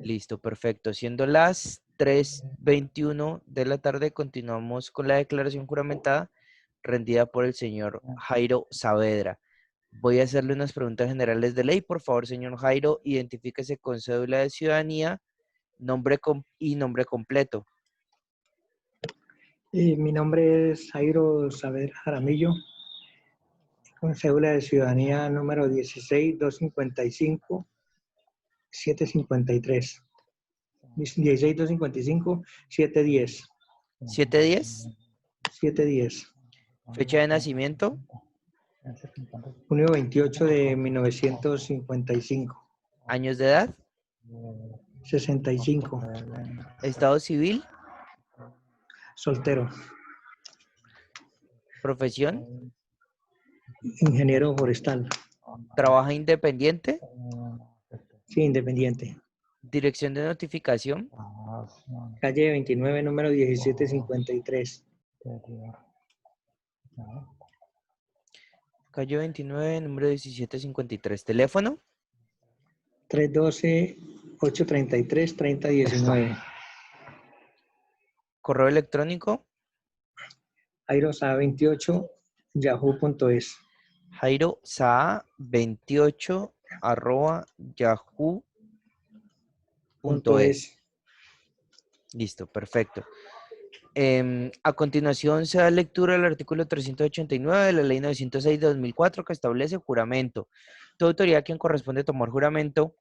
Listo, perfecto. Siendo las 3:21 de la tarde, continuamos con la declaración juramentada rendida por el señor Jairo Saavedra. Voy a hacerle unas preguntas generales de ley. Por favor, señor Jairo, identifíquese con cédula de ciudadanía, y nombre completo. Mi nombre es Jairo Saavedra Jaramillo, con cédula de ciudadanía número 16-255-753. 16-255-710. 710, 710. fecha de nacimiento, Junio 28 de 1955. años de edad, 65. estado civil, Soltero. profesión, Ingeniero forestal. trabaja independiente, Sí, independiente. dirección de notificación, Calle 29, número 1753. calle 29, número 1753, teléfono, 312-833-3019. correo electrónico, jairosa28 yahoo.es. jairosa28@yahoo.es. Listo, perfecto. A continuación se da lectura del artículo 389 de la Ley 906 de 2004 que establece juramento. Toda autoridad a quien corresponde tomar juramento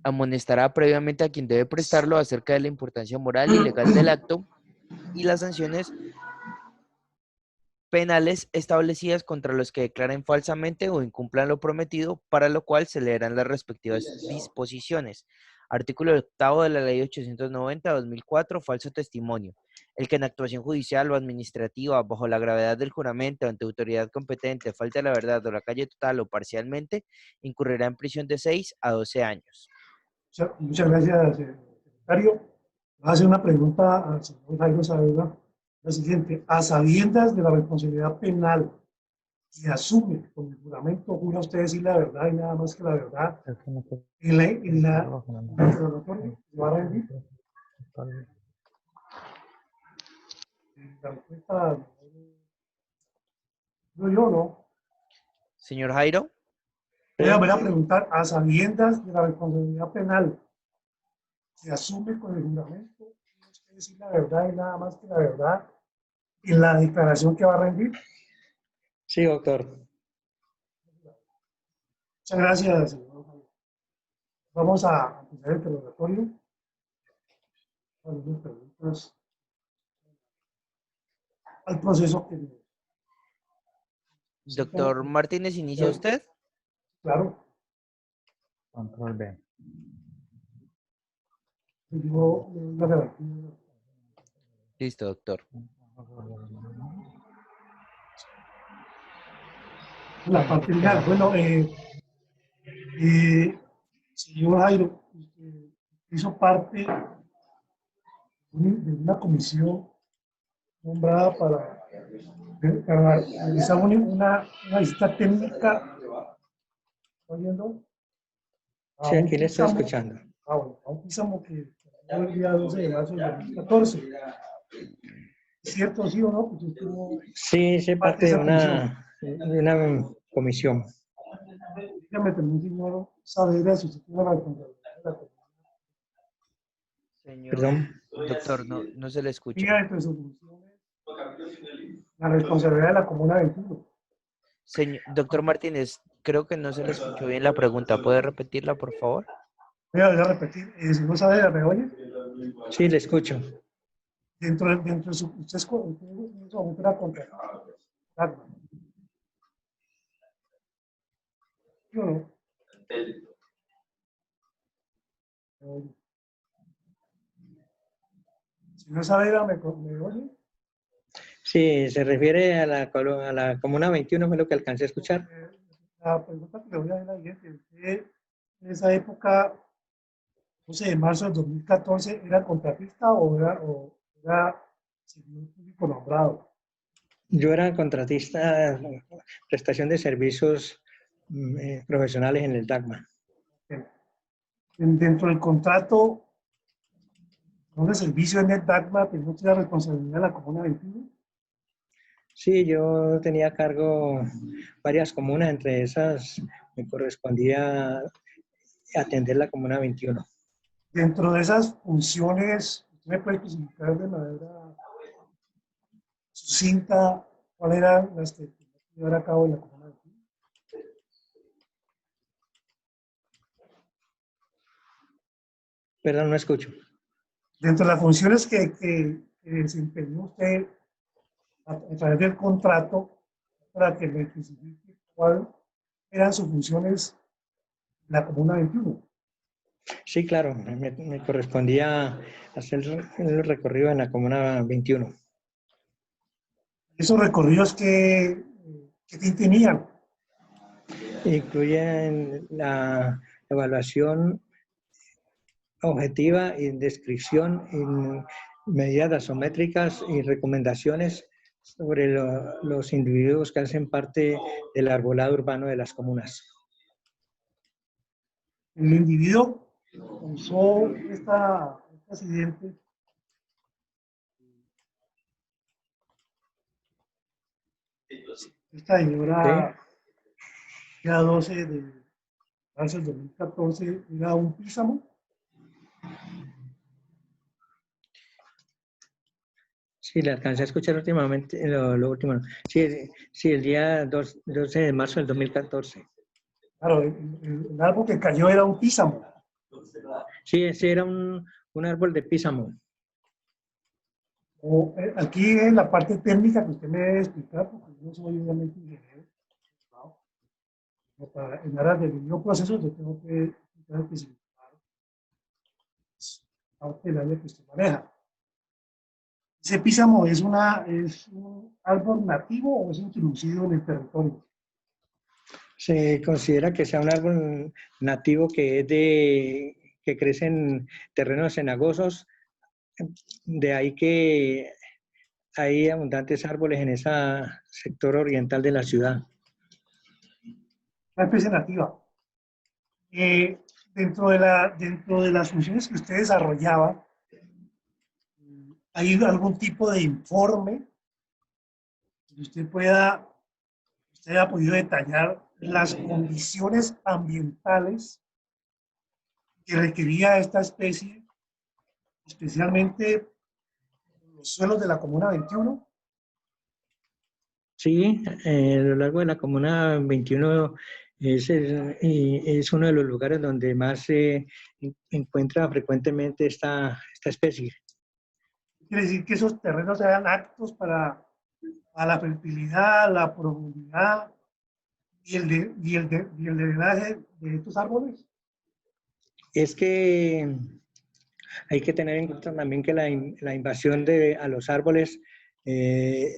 amonestará previamente a quien debe prestarlo acerca de la importancia moral y legal del acto y las sanciones penales establecidas contra los que declaren falsamente o incumplan lo prometido, para lo cual se leerán las respectivas disposiciones. Artículo 8 de la Ley 890/2004, falso testimonio. El que en actuación judicial o administrativa, bajo la gravedad del juramento ante autoridad competente, falte a la verdad o la calle total o parcialmente, incurrirá en prisión de 6 a 12 años. Muchas gracias, secretario. Voy a hacer una pregunta al señor Jairo Saavedra. La siguiente: a sabiendas de la responsabilidad penal que asume con el juramento, jura usted decir la verdad y nada más que la verdad en la interrogatorio que va a rendir. La respuesta, no, yo no. Señor Jairo, Voy a preguntar: a sabiendas de la responsabilidad penal que asume con el juramento, jura usted decir la verdad y nada más que la verdad en la declaración que va a rendir. Sí, doctor. Muchas gracias, señor. Vamos a empezar el interrogatorio. Algunas preguntas al proceso que... doctor Martínez, ¿inicia usted? Claro. Control B. Yo, Listo, doctor. la parte final. Bueno, señor Jairo, hizo parte de una comisión nombrada para realizar una visita técnica. ¿Está oyendo? Sí, aquí le estoy escuchando. Bueno, a un písamo que fue el día 12 de marzo de 2014. ¿Es cierto, sí o no? Pues estuvo Sí, sí, parte de una comisión. Dígame también, señor Saavedra, si usted tiene la responsabilidad de la comisión. Señor, Perdón. doctor, no se le escucha. Diga entre sus funciones la responsabilidad de la Comuna 21. Doctor Martínez, creo que no se le escuchó bien la pregunta. ¿Puede repetirla, por favor? Voy a repetir. Señor Saavedra, ¿me oye? Sí, le escucho. Dentro de su... Usted es una contratada. ¿Sí o no? Señor Saavedra, ¿me oye? Sí, se refiere a la Comuna 21, fue lo que alcancé a escuchar. La pregunta que le voy a hacer es la siguiente. ¿Usted en esa época, 12 de marzo del 2014, era contratista o era servidor público nombrado? Yo era contratista, prestación de servicios profesionales en el DACMA. Dentro del contrato de servicio de NetDACMA, ¿tenía usted la responsabilidad de la Comuna 21? Sí, yo tenía a cargo varias comunas, entre esas me correspondía atender la Comuna 21. Dentro de esas funciones, ¿usted me puede especificar de manera sucinta cuáles eran las que tenía que llevar a cabo en la Comuna 21? Perdón, no escucho. Dentro de las funciones que desempeñó usted a través del contrato, para que me especifique cuáles eran sus funciones en la Comuna 21. Sí, claro, me correspondía hacer el recorrido en la Comuna 21. Esos recorridos ¿qué fin tenían? Incluyen la evaluación objetiva y descripción en medidas gasométricas y recomendaciones sobre los individuos que hacen parte del arbolado urbano de las comunas. El individuo que causó este accidente esta señora, día 12 de marzo del 2014, era un písamo. Sí, le alcancé a escuchar últimamente, lo último. Sí, sí, el día 12 de marzo del 2014. Claro, el árbol que cayó era un písamo. Sí, ese era un árbol de písamo. Aquí en la parte técnica que usted me debe explicar, porque yo no soy obviamente ingeniero, ¿no? En aras del debido proceso, yo tengo que especificar parte del área que usted maneja. ¿Ese písamo es un árbol nativo o es introducido en el territorio? Se considera que sea un árbol nativo que crece en terrenos cenagosos, de ahí que hay abundantes árboles en ese sector oriental de la ciudad. Una especie nativa. Dentro de las funciones que usted desarrollaba, ¿hay algún tipo de informe que usted haya podido detallar las condiciones ambientales que requería esta especie, especialmente los suelos de la Comuna 21? Sí, a lo largo de la Comuna 21 es uno de los lugares donde más se encuentra frecuentemente esta especie. Quiere decir que esos terrenos eran aptos para la fertilidad, la profundidad y el drenaje de estos árboles. Es que hay que tener en cuenta también que la invasión a los árboles eh,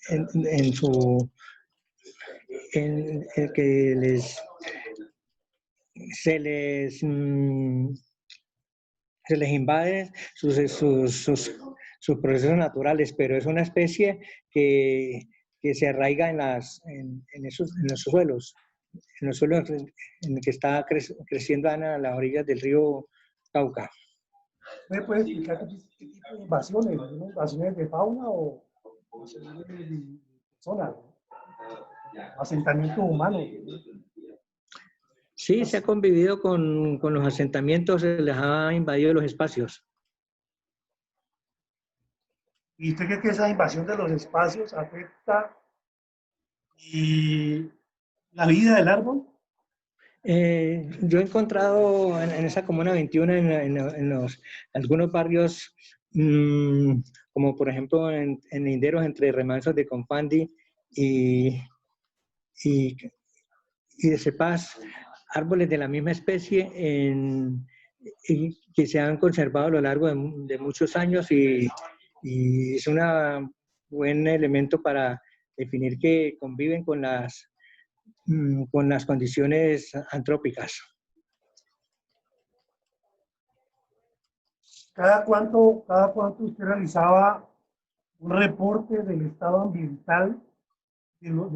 en que se les, se les invade sus procesos naturales, pero es una especie que se arraiga en esos suelos, en los suelos en que está creciendo a las orillas del río Cauca. ¿Me puede explicar qué tipo de invasiones? ¿Invasiones de fauna o invasiones de personas? Asentamientos humanos. Sí, se ha convivido con los asentamientos, se les ha invadido los espacios. ¿Y usted cree que esa invasión de los espacios afecta la vida del árbol? Yo he encontrado en esa Comuna 21, en algunos barrios, como por ejemplo en linderos entre Remansos de Confandi y de Cepaz, árboles de la misma especie que se han conservado a lo largo de muchos años y es un buen elemento para definir que conviven con las condiciones antrópicas. Cada cuánto usted realizaba un reporte del estado ambiental de los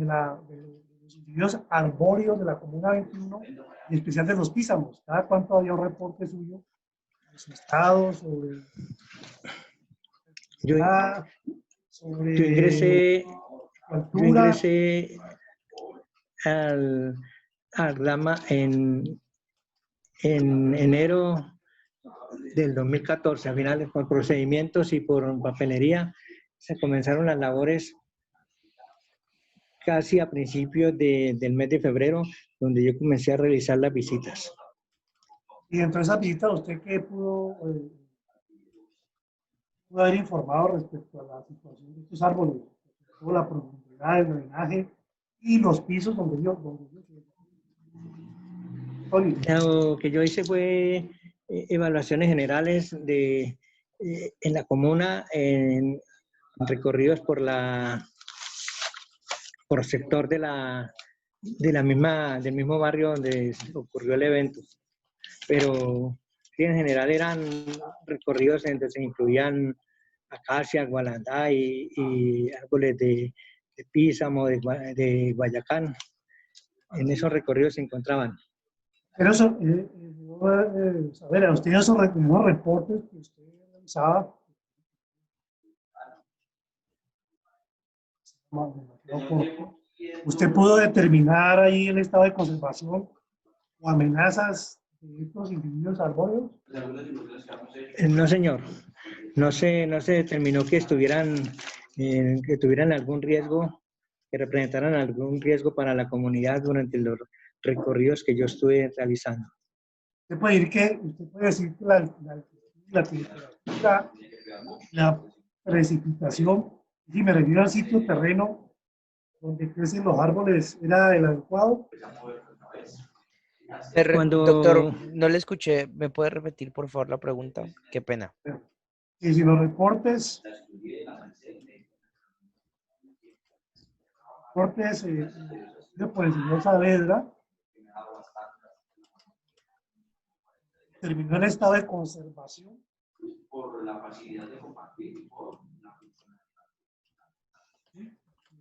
los individuos arbóreos de la Comuna 21, en especial de los písamos. ¿Cada cuánto había un reporte suyo de su estado sobre, Yo, sobre yo ingresé, su altura? al Rama en enero del 2014, a finales por procedimientos y por papelería. Se comenzaron las labores casi a principios del mes de febrero, donde yo comencé a realizar las visitas. Y dentro de esa visita, ¿usted qué pudo haber informado respecto a la situación de estos árboles? Toda la profundidad, el drenaje y los pisos donde yo Lo que yo hice fue evaluaciones generales en la comuna, en recorridos por sector del mismo barrio donde ocurrió el evento. Pero sí, en general eran recorridos en donde se incluían acacias, gualandá y árboles de písamo, de guayacán. En esos recorridos se encontraban. Pero eso, a ver, a usted esos reportes que usted realizaba, ¿usted pudo determinar ahí el estado de conservación o amenazas de estos individuos arbóreos? No, señor. No se determinó que tuvieran algún riesgo, que representaran algún riesgo para la comunidad durante los recorridos que yo estuve realizando. Usted puede decir que la temperatura, la precipitación, si me refiero al sitio terreno donde crecen los árboles, ¿era el adecuado? Doctor, no le escuché. ¿Me puede repetir, por favor, la pregunta? Qué pena. Y si los reportes por el señor Saavedra, terminó el estado de conservación por la facilidad de compartir.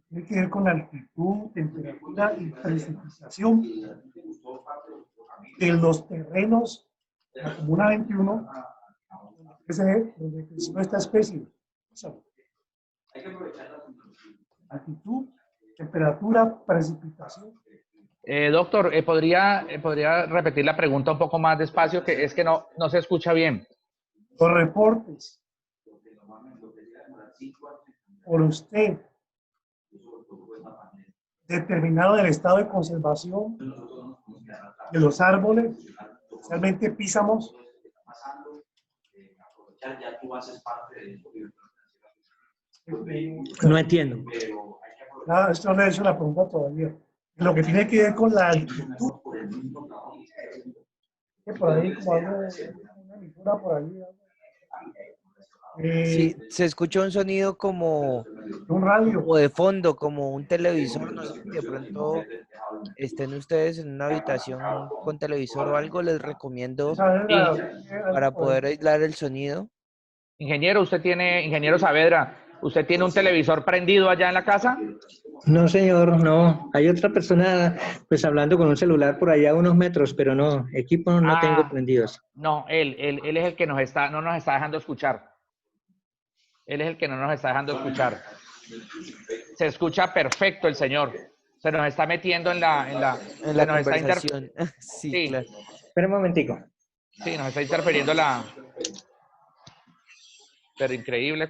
Tiene que ver con la altitud, temperatura y precipitación de los terrenos de la Comuna 21 donde creció esta especie. Altitud, temperatura, precipitación. Doctor, ¿podría repetir la pregunta un poco más despacio? Que es que no se escucha bien. Los reportes por usted determinado del estado de conservación de los árboles, especialmente písamos. No entiendo. Nada, esto no le he hecho la pregunta todavía. Lo que tiene que ver con la altitud. Que por ahí, como algo, una emisora por ahí. Sí, se escucha un sonido como un radio. O de fondo, como un televisor. No sé si de pronto estén ustedes en una habitación con televisor o algo. Les recomiendo para poder aislar el sonido. Ingeniero Saavedra, ¿usted tiene un televisor prendido allá en la casa? No, señor, no. Hay otra persona pues hablando con un celular por allá a unos metros, pero no, equipos no tengo prendidos. No, él es el que no nos está dejando escuchar. Él es el que no nos está dejando escuchar. Se escucha perfecto el señor. Se nos está metiendo en la conversación. Sí, claro. Espera un momentico. Sí, nos está interfiriendo Pero increíble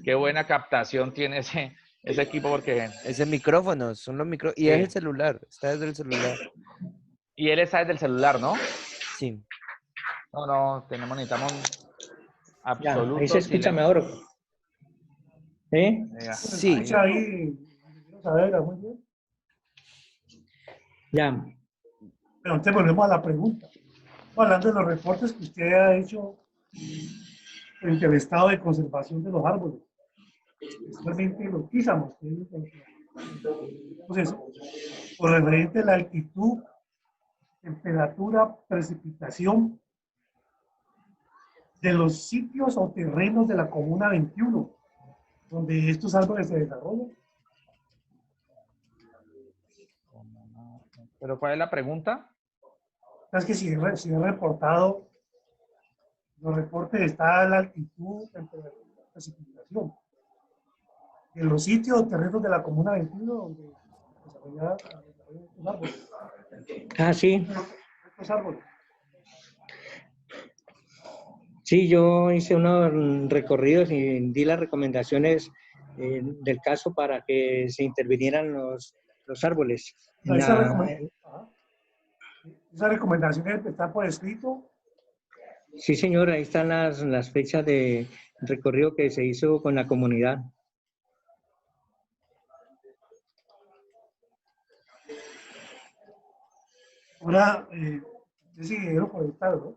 qué buena captación tiene ese equipo, porque... Ese micrófono, son los micrófonos. Y sí. Es el celular, está desde el celular. Y él está desde el celular, ¿no? Sí. Necesitamos absoluto. Ahí se escucha mejor. Sí. Ahí. Muy bien. Ya. Pero entonces volvemos a la pregunta. Hablando de los reportes que usted ha hecho frente al estado de conservación de los árboles, especialmente los písamos. Entonces, por referente a la altitud, temperatura, precipitación de los sitios o terrenos de la Comuna 21, donde estos árboles se desarrollan. ¿Pero cuál es la pregunta? Es que si es reportado, los reportes está la altitud, temperatura, precipitación. En los sitios o terrenos de la Comuna 21 donde desarrollaron estos árboles. Ah, sí. Estos árboles. Sí, yo hice unos recorridos y di las recomendaciones del caso para que se intervinieran los árboles. Esas recomendaciones están por escrito. Sí, señor, ahí están las fechas de recorrido que se hizo con la comunidad. Ahora, es ingeniero forestal, ¿no?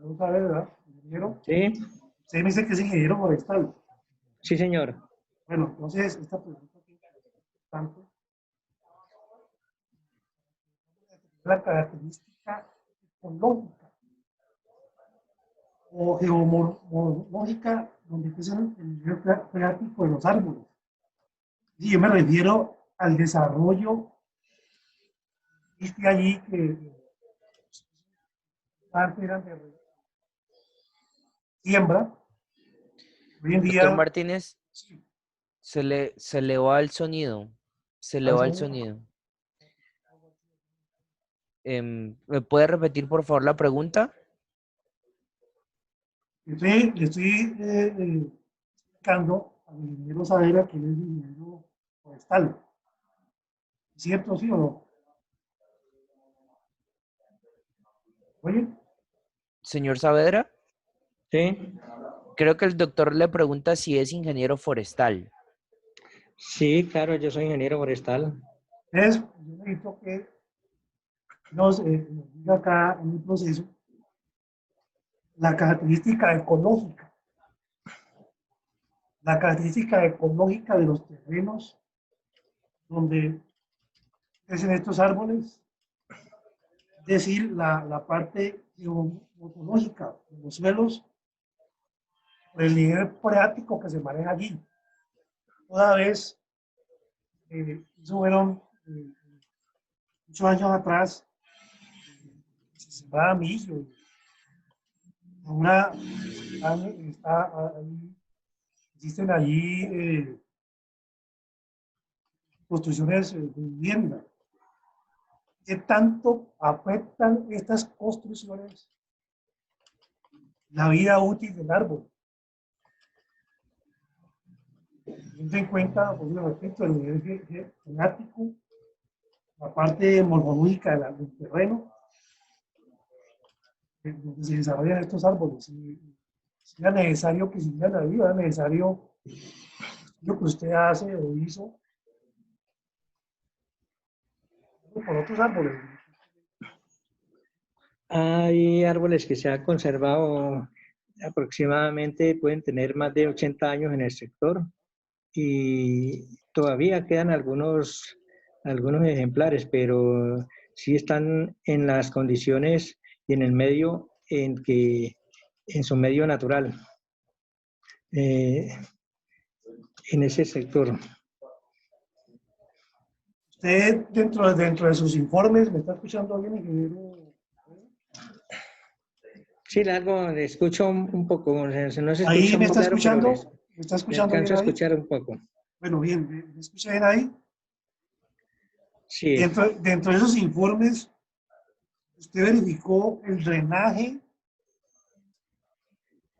No sabe, ¿verdad? Ingeniero. Sí, Usted me dice que es ingeniero forestal. sí, señor. Bueno, entonces, esta pregunta es importante. La característica ecológica o geomorfológica donde es el nivel freático de los árboles. Y yo me refiero al desarrollo, viste allí que antes eran de siembra, hoy en Doctor día Martínez, se le va el sonido. Se le va el sonido. ¿Me puede repetir, por favor, la pregunta? le estoy explicando al ingeniero Saavedra que él es ingeniero forestal. ¿Cierto, sí o no? Oye, Señor Saavedra, Sí, creo que el doctor le pregunta si es ingeniero forestal. sí, claro, yo soy ingeniero forestal. yo necesito que nos diga acá en el proceso la característica ecológica. La característica ecológica de los terrenos donde crecen estos árboles, es decir, la parte geomorfológica de los suelos, por el nivel freático que se maneja allí. Toda vez, eso fueron muchos años atrás, se sembraba millo. Ahora existen allí construcciones de vivienda. ¿Qué tanto afectan estas construcciones la vida útil del árbol? Teniendo en cuenta, pues, repito, el nivel genético, la parte morfológica del terreno, donde se desarrollan estos árboles. Si era necesario que siguieran la vida, era necesario lo que usted hace o hizo por otros árboles. Hay árboles que se han conservado aproximadamente, pueden tener más de 80 años en el sector y todavía quedan algunos ejemplares, pero sí están en las condiciones y en el medio en su medio natural, en ese sector. Usted, dentro de sus informes, ¿me está escuchando bien, ingeniero? Sí, algo le escucho un poco, no se Ahí escucha me muy está claro, pero escuchando, ¿me está le escuchando bien alcanzo a ahí? escuchar un poco. Bueno, bien, ¿me escucha bien ahí? Sí, Dentro de esos informes, usted verificó el drenaje,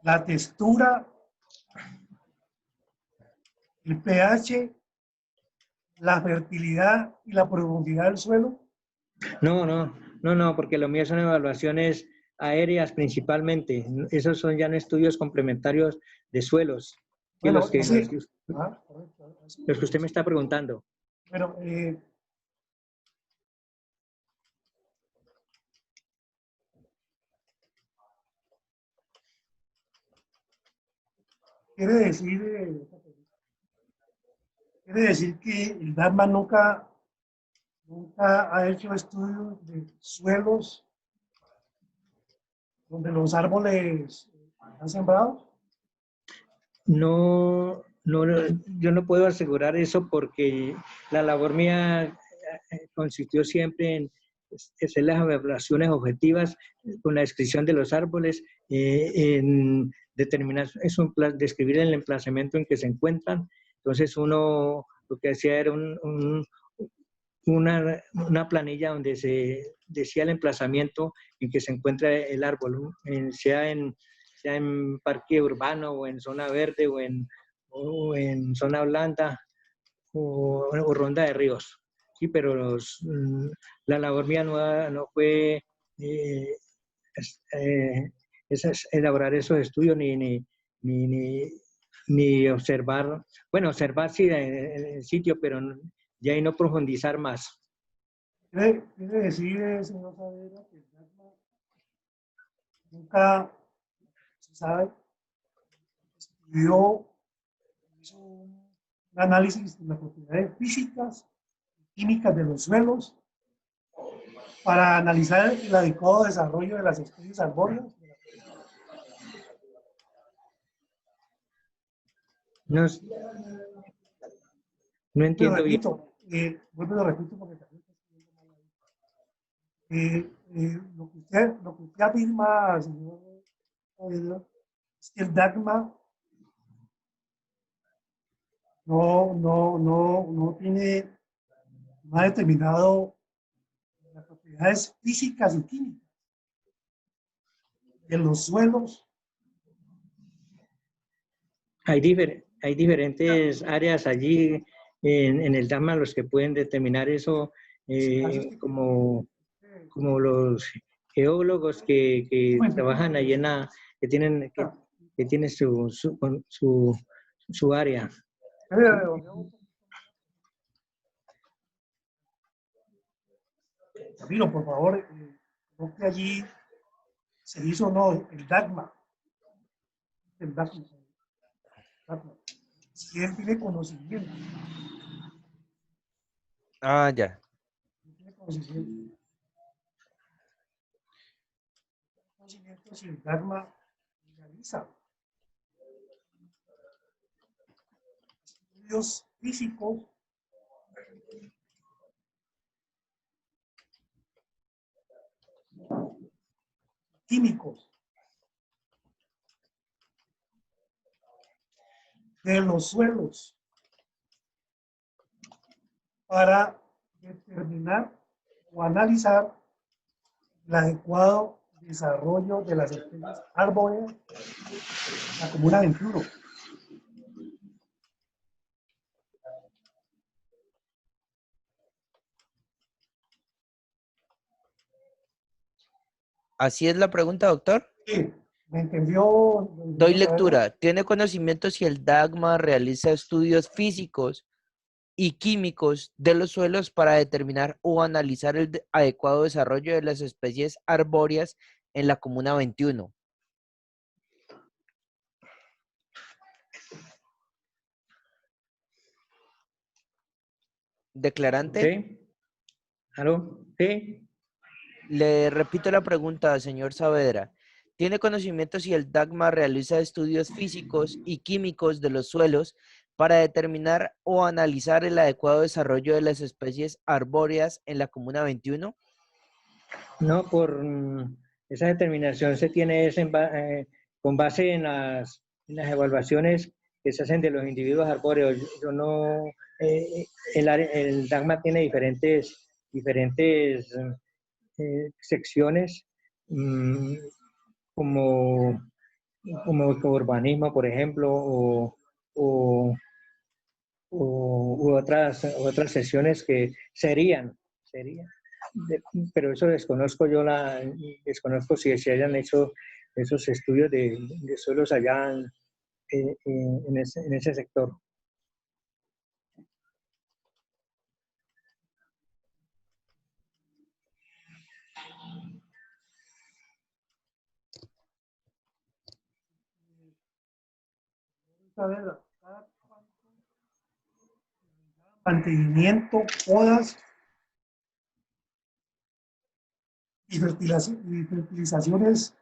la textura, el pH, la fertilidad y la profundidad del suelo. no, porque lo mío son evaluaciones aéreas principalmente. Esos son ya no estudios complementarios de suelos, que Bueno, correcto. los que usted me está preguntando. Bueno, quiere decir que el DARMA nunca ha hecho estudios de suelos donde los árboles están sembrados. No, yo no puedo asegurar eso porque la labor mía consistió siempre en hacer las evaluaciones objetivas con la descripción de los árboles, en determinar, describir el emplazamiento en que se encuentran. Entonces uno lo que hacía era una planilla donde se decía el emplazamiento en que se encuentra el árbol, sea en parque urbano o en zona verde o en zona blanda o ronda de ríos. Sí, pero la labor mía no fue elaborar esos estudios ni observar, bueno, observar sí en el sitio, pero ya ahí no profundizar más. Quiere decir, señor Saavedra, que el DACMA nunca se sabe, hizo un análisis de las propiedades físicas y químicas de los suelos para analizar el adecuado desarrollo de las especies arbóreas. No entiendo bien. Vuelvo y lo repito porque también está escribiendo mal ahí. Lo que usted afirma, señor Saavedra, es que el DACMA no ha determinado las propiedades físicas y químicas de los suelos. Hay diferentes áreas allí en el DACMA los que pueden determinar eso, como los geólogos que trabajan allí que tienen su área. Camilo, por favor, creo que allí se hizo no el DACMA. El DACMA. Si él tiene conocimiento. Ah, ya. Tiene conocimiento si el DACMA realiza estudios físicos químicos de los suelos para determinar o analizar el adecuado desarrollo de las especies arbóreas en la comuna 21. ¿Así es la pregunta, doctor? Sí, ¿me entendió? Doy lectura. ¿Tiene conocimiento si el DACMA realiza estudios físicos y químicos de los suelos para determinar o analizar el adecuado desarrollo de las especies arbóreas en la comuna 21? Declarante. ¿Sí? ¿Aló? ¿Sí? Le repito la pregunta, señor Saavedra. ¿Tiene conocimiento si el DACMA realiza estudios físicos y químicos de los suelos para determinar o analizar el adecuado desarrollo de las especies arbóreas en la comuna 21? No, esa determinación se tiene con base en las evaluaciones que se hacen de los individuos arbóreos. Yo no, el DACMA tiene diferentes secciones, como urbanismo, por ejemplo, u otras sesiones que serían, pero eso desconozco si se hayan hecho esos estudios de suelos allá en ese sector. Mantenimiento, podas y fertilizaciones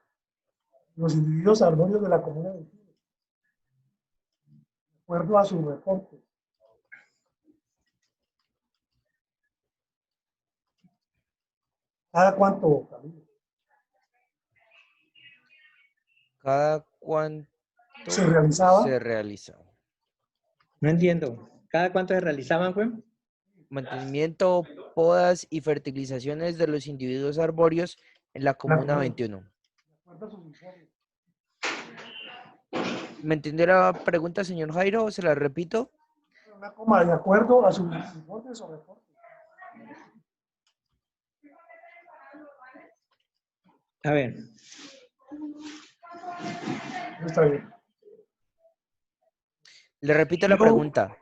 de los individuos arbóreos de la comuna 21. acuerdo a su reporte. ¿Cada cuánto, Camilo? ¿Cada cuánto Se realizaba se realiza? No entiendo. ¿Cada cuánto se realizaban, fue? Mantenimiento, podas y fertilizaciones de los individuos arbóreos en la Comuna 21. de acuerdo a sus informes. ¿Me entendió la pregunta, señor Jairo? ¿Se la repito? Una coma, de acuerdo a sus informes o reportes. A ver, Está bien. Le repito la pregunta.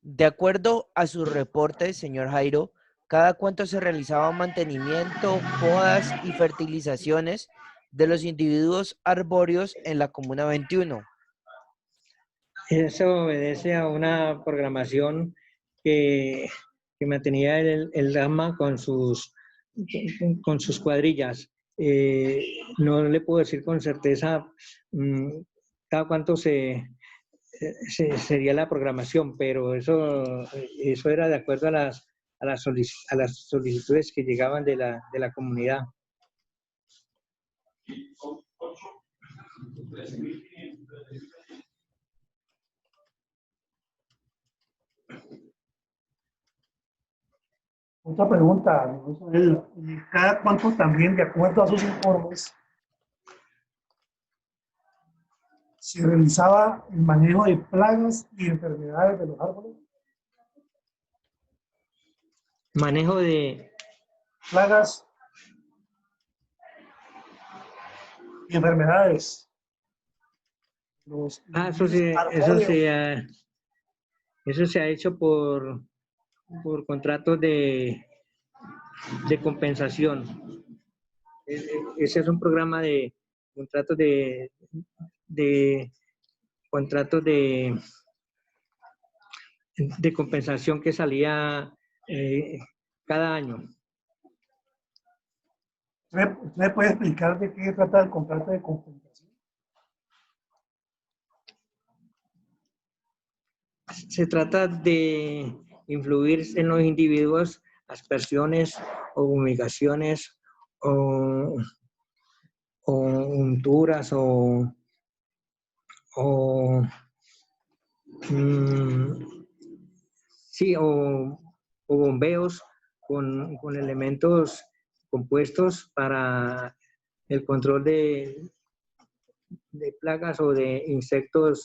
De acuerdo a sus reportes, señor Jairo, ¿cada cuánto se realizaba mantenimiento, podas y fertilizaciones de los individuos arbóreos en la Comuna 21? eso obedece a una programación que mantenía el DAMA con sus cuadrillas. No le puedo decir con certeza cada cuánto sería la programación, pero eso era de acuerdo a las solicitudes que llegaban de la comunidad. Otra pregunta, ¿cada cuánto también, de acuerdo a sus informes, se realizaba el manejo de plagas y enfermedades de los árboles? Manejo de Plagas y enfermedades. Eso se ha hecho por contratos de compensación. Ese es un programa de contratos de compensación que salía cada año. ¿Usted puede explicar de qué trata el contrato de compensación? Se trata de influir en los individuos aspersiones o fumigaciones o unturas o bombeos con elementos compuestos para el control de plagas o de insectos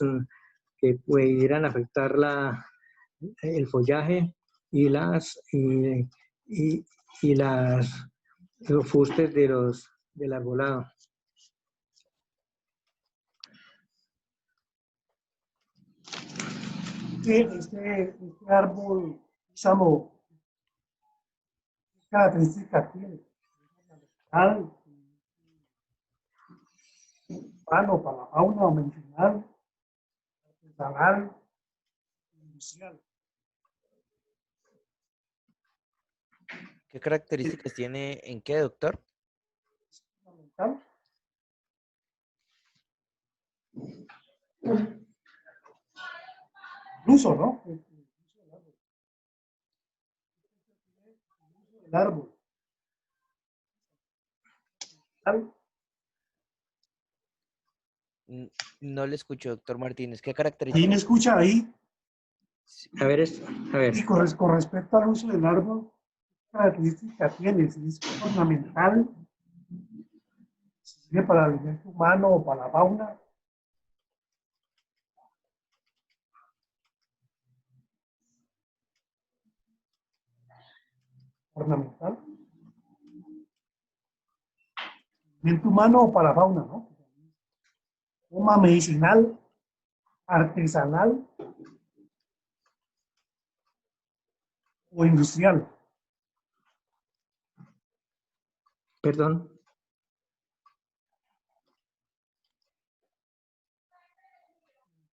que pudieran afectar el follaje y los fustes del arbolado. Este árbol, Samo, ¿qué características tiene? Para la fauna o medicinal, artesanal, industrial. ¿Qué características tiene en qué, doctor? Fundamental. El uso, ¿no? El uso del árbol. No le escucho, doctor Martínez. ¿Qué ¿Ahí me características? escucha ahí? A ver. Y con respecto al uso del árbol, ¿qué características tiene? Si es ornamental, si sirve para el alimento humano o para la fauna. Ornamental. Alimento humano o para la fauna, ¿no? Como medicinal, artesanal o industrial. Perdón.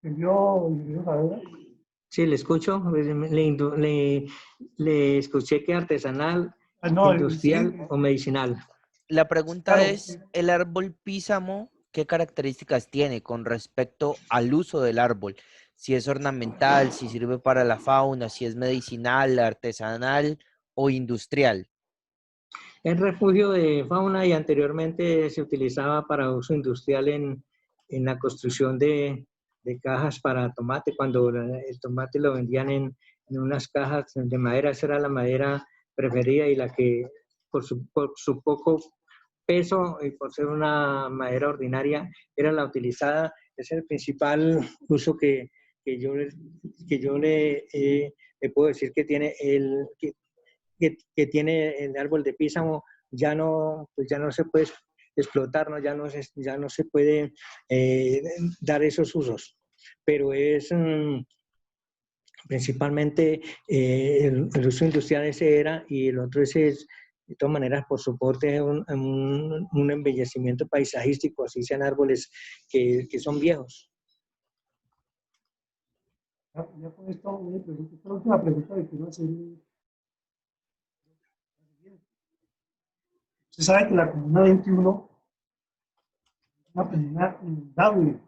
¿Entendió, Javier? Sí, le escucho. Le escuché que artesanal, No, industrial sí, o medicinal. La pregunta claro, es, sí. ¿el árbol písamo qué características tiene con respecto al uso del árbol? si es ornamental, si sirve para la fauna, si es medicinal, artesanal o industrial. Es refugio de fauna y anteriormente se utilizaba para uso industrial en la construcción de cajas para tomate. Cuando el tomate lo vendían en unas cajas de madera, esa era la madera preferida y la que por su poco peso y por ser una madera ordinaria era la utilizada. Es el principal uso que yo le puedo decir que tiene que tiene el árbol de písamo. Ya no, pues ya no se puede explotar, ¿no? Ya no se puede dar esos usos, pero es principalmente el uso industrial ese era, y el otro ese es, de todas maneras, por soporte, un embellecimiento paisajístico, así sean árboles que son viejos. Ya con esto, una pregunta, esta última pregunta que quiero hacer. Usted sabe que la Comuna 21 es una comuna inundable.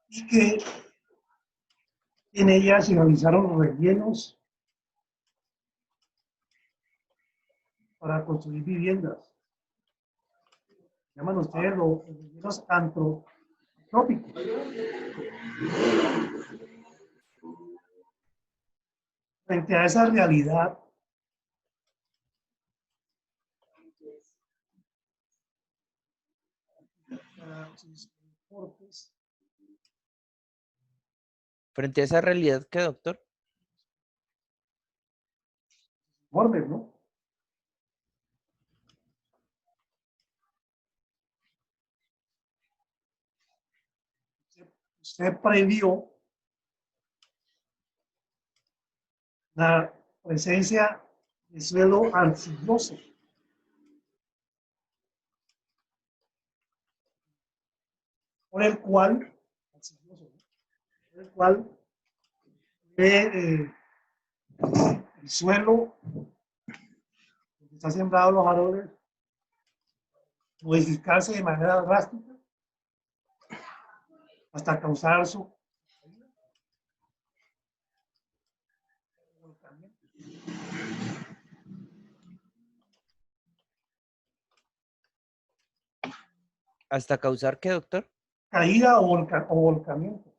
Y que en ella se realizaron rellenos para construir viviendas. Llaman ustedes los rellenos antrópicos. Frente a esa realidad, Frente a esa realidad, ¿qué, doctor? Mordes, ¿no? Usted previó la presencia de suelo arcilloso. Por el cual el suelo donde está sembrado los árboles modificarse de manera drástica hasta causar su ¿Hasta causar qué, doctor? caída o volcamiento.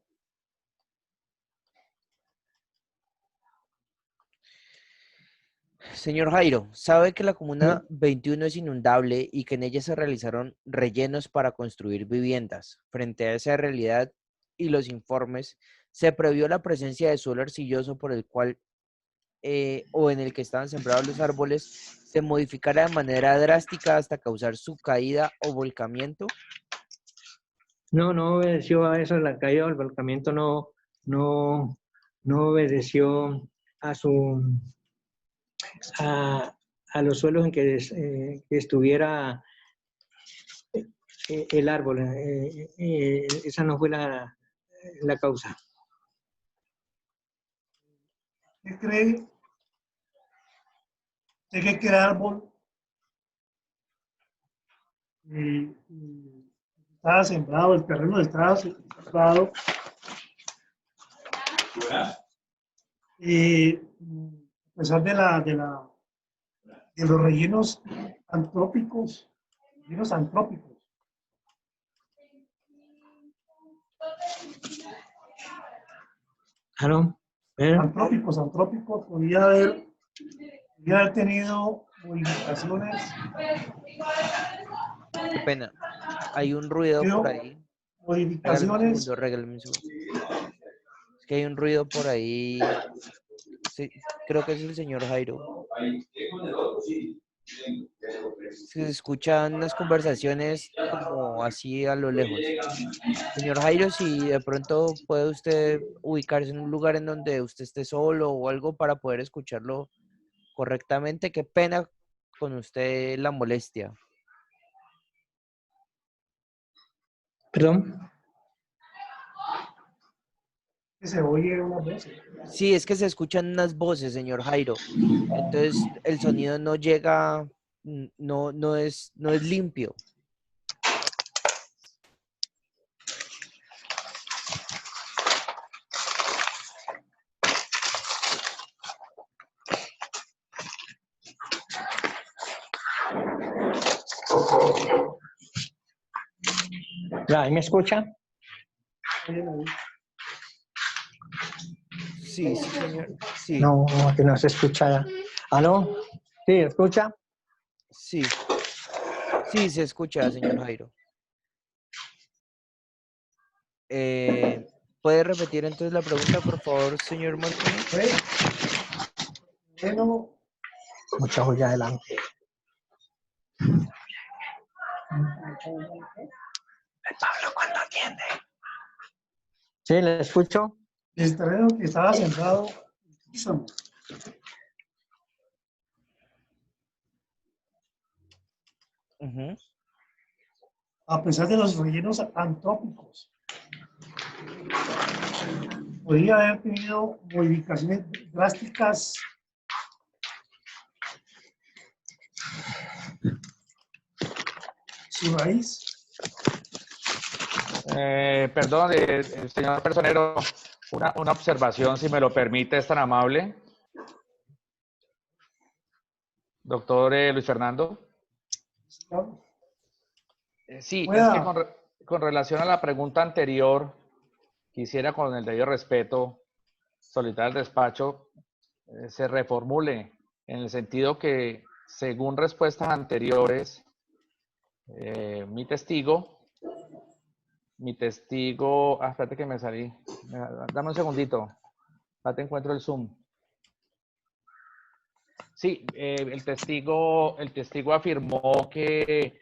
Señor Jairo, ¿sabe que la Comuna 21 es inundable y que en ella se realizaron rellenos para construir viviendas? Frente a esa realidad y los informes, se previó la presencia de suelo arcilloso por el cual o en el que estaban sembrados los árboles se modificara de manera drástica hasta causar su caída o volcamiento. No, no obedeció a eso, la caída o el volcamiento no obedeció a a los suelos en que estuviera el árbol. Esa no fue la causa. ¿Qué cree usted que el árbol estaba sembrado, el terreno estaba sembrado, a pesar de los rellenos antrópicos, ¿No? antrópicos, podía haber tenido modificaciones. Qué pena. Hay un ruido por ahí. Modificaciones. Regálame un segundo. Es que hay un ruido por ahí. Sí, creo que es el señor Jairo. Se escuchan unas conversaciones como así a lo lejos. Señor Jairo, si de pronto puede usted ubicarse en un lugar en donde usted esté solo o algo para poder escucharlo correctamente. Qué pena con usted la molestia. ¿Perdón? Que se oye una voz. Sí, es que se escuchan unas voces, señor Jairo. Entonces el sonido no llega, no es limpio. ¿Ahí me escucha? Sí, sí, señor. Sí, No, que no se escucha. ¿Aló? ¿Sí, escucha? sí, sí, se escucha, señor Jairo. ¿Puede repetir entonces la pregunta, por favor, señor Martínez? Bueno, Mucha joya adelante. Pablo, ¿cuándo atiende? Sí, le escucho. el terreno que estaba sembrado, Ujú. a pesar de los rellenos antrópicos, podría haber tenido modificaciones drásticas su raíz. Perdón, señor personero, una observación, si me lo permite, es tan amable. Doctor Luis Fernando. Sí, es que con relación a la pregunta anterior, quisiera con el debido respeto solicitar al despacho se reformule en el sentido que, según respuestas anteriores, mi testigo, espérate que me salí, dame un segundito, te encuentro el Zoom. Sí, el testigo afirmó que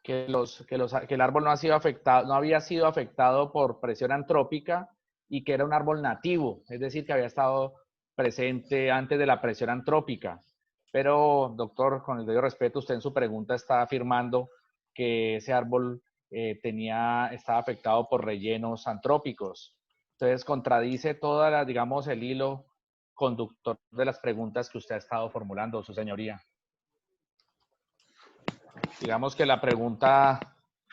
el árbol no había sido afectado por presión antrópica y que era un árbol nativo, es decir, que había estado presente antes de la presión antrópica. Pero, doctor, con el debido respeto, usted en su pregunta está afirmando que ese árbol estaba afectado por rellenos antrópicos. Entonces, contradice digamos, el hilo conductor de las preguntas que usted ha estado formulando, su señoría. Digamos que la pregunta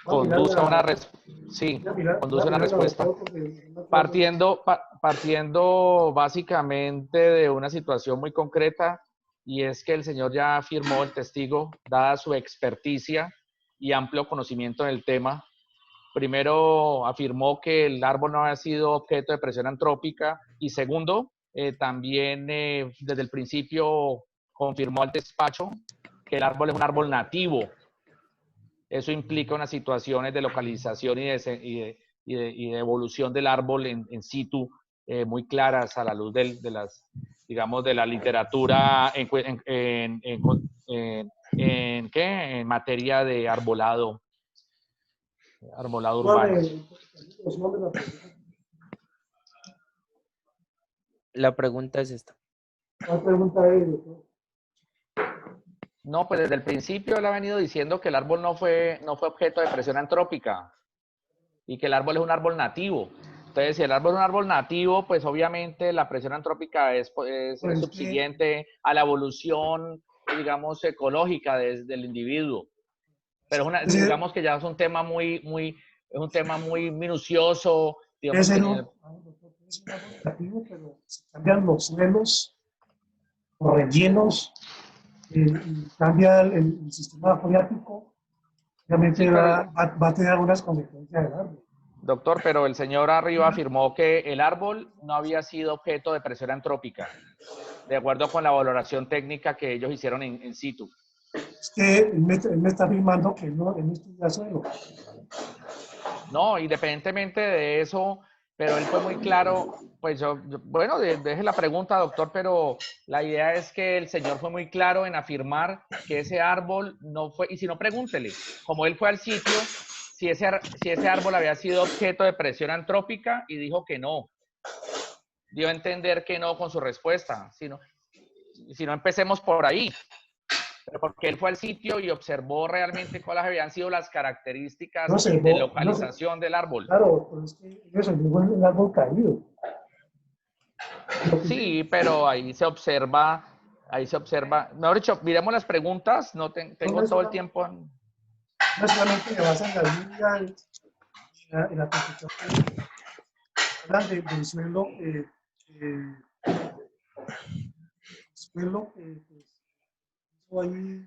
conduce a una respuesta. Partiendo básicamente de una situación muy concreta, y es que el señor ya afirmó, el testigo, dada su experticia y amplio conocimiento del tema, primero afirmó que el árbol no había sido objeto de presión antrópica, y segundo, también desde el principio confirmó al despacho que el árbol es un árbol nativo. Eso implica unas situaciones de localización y de evolución del árbol en situ muy claras a la luz de la literatura en materia de arbolado urbano. La pregunta es esta. ¿Cuál pregunta es? No, pues desde el principio él ha venido diciendo que el árbol no fue objeto de presión antrópica y que el árbol es un árbol nativo. Entonces, si el árbol es un árbol nativo, pues obviamente la presión antrópica es subsiguiente a la evolución, digamos, ecológica del individuo. Pero digamos que ya es un tema muy minucioso. Digamos Es un árbol nativo, pero se cambian los suelos, los rellenos, y cambia el sistema foliático, obviamente sí, va a tener algunas consecuencias del árbol. Doctor, pero el señor arriba afirmó que el árbol no había sido objeto de presión antrópica, de acuerdo con la valoración técnica que ellos hicieron in situ. Es que él me está afirmando que no, en este caso no. No, independientemente de eso, pero él fue muy claro, pues bueno, deje la pregunta, doctor, pero la idea es que el señor fue muy claro en afirmar que ese árbol no fue, y si no, pregúntele, como él fue al sitio, si ese árbol había sido objeto de presión antrópica, y dijo que no. Dio a entender que no con su respuesta, si no empecemos por ahí. Pero porque él fue al sitio y observó realmente cuáles habían sido las características de localización del árbol. Claro, pero es que ellos observan el árbol caído. Sí, pero ahí se observa, mejor dicho, miremos las preguntas, no tengo todo el tiempo. No solamente me basan en la lluvia, en la temperatura, hablan del suelo, pues, ahí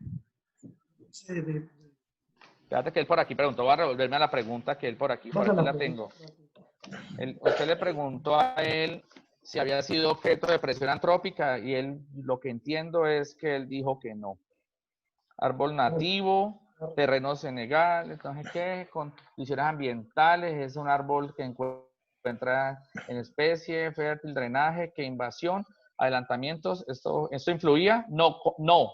Fíjate que él por aquí preguntó, voy a revolverme a la pregunta que él por aquí la tengo. Usted le preguntó a él si había sido objeto de presión antrópica y él, lo que entiendo es que él dijo que no. Árbol nativo, terreno senegal, entonces, ¿qué? Condiciones ambientales, es un árbol que encuentra en especie, fértil, drenaje, ¿qué invasión? Adelantamientos, ¿esto influía? No,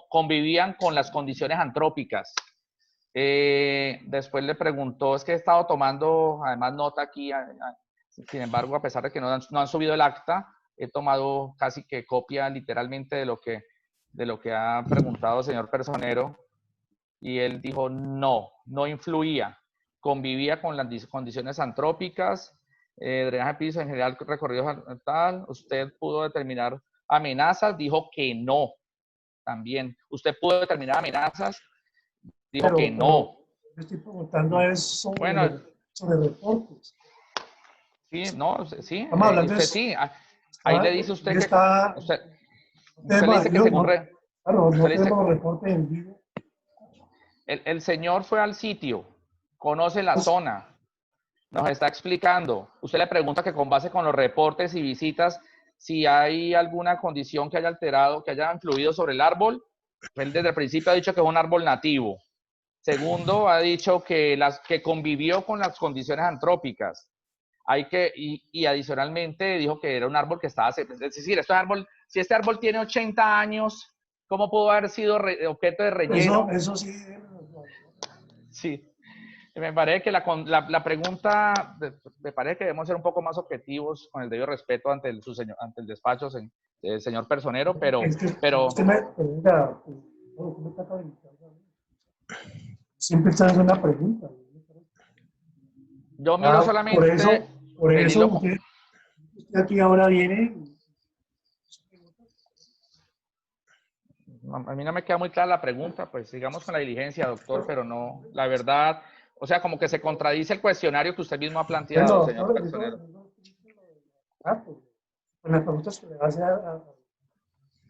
convivían con las condiciones antrópicas. Después le preguntó, es que he estado tomando, además nota aquí, sin embargo, a pesar de que no han subido el acta, he tomado casi que copia literalmente de lo que ha preguntado el señor personero, y él dijo no influía, convivía con las condiciones antrópicas, drenaje de piso en general, recorrido tal, usted pudo determinar amenazas, dijo que no, también, usted pudo determinar amenazas, dijo que no. Yo estoy preguntando a eso sobre reportes. Sí, no, sí, Estamos hablando usted sí, ahí le dice usted que usted le dice que según no tenemos reportes en vivo. El señor fue al sitio, conoce la zona, nos está explicando. Usted le pregunta que con base con los reportes y visitas, si hay alguna condición que haya alterado, que haya influido sobre el árbol. Él desde el principio ha dicho que es un árbol nativo. Segundo, ha dicho que convivió con las condiciones antrópicas. Y adicionalmente dijo que era un árbol que estaba, es decir, si este árbol tiene 80 años, ¿cómo pudo haber sido objeto de relleno? Eso sí. Sí. Me parece que la pregunta, me parece que debemos ser un poco más objetivos con el debido respeto ante el despacho del señor personero, pero... Siempre está haciendo una pregunta. Yo miro solamente... Por eso usted aquí ahora viene... A mí no me queda muy clara la pregunta, pues sigamos con la diligencia, doctor, pero no, la verdad, o sea, como que se contradice el cuestionario que usted mismo ha planteado, Bueno, señor personero. Con las preguntas que le va a hacer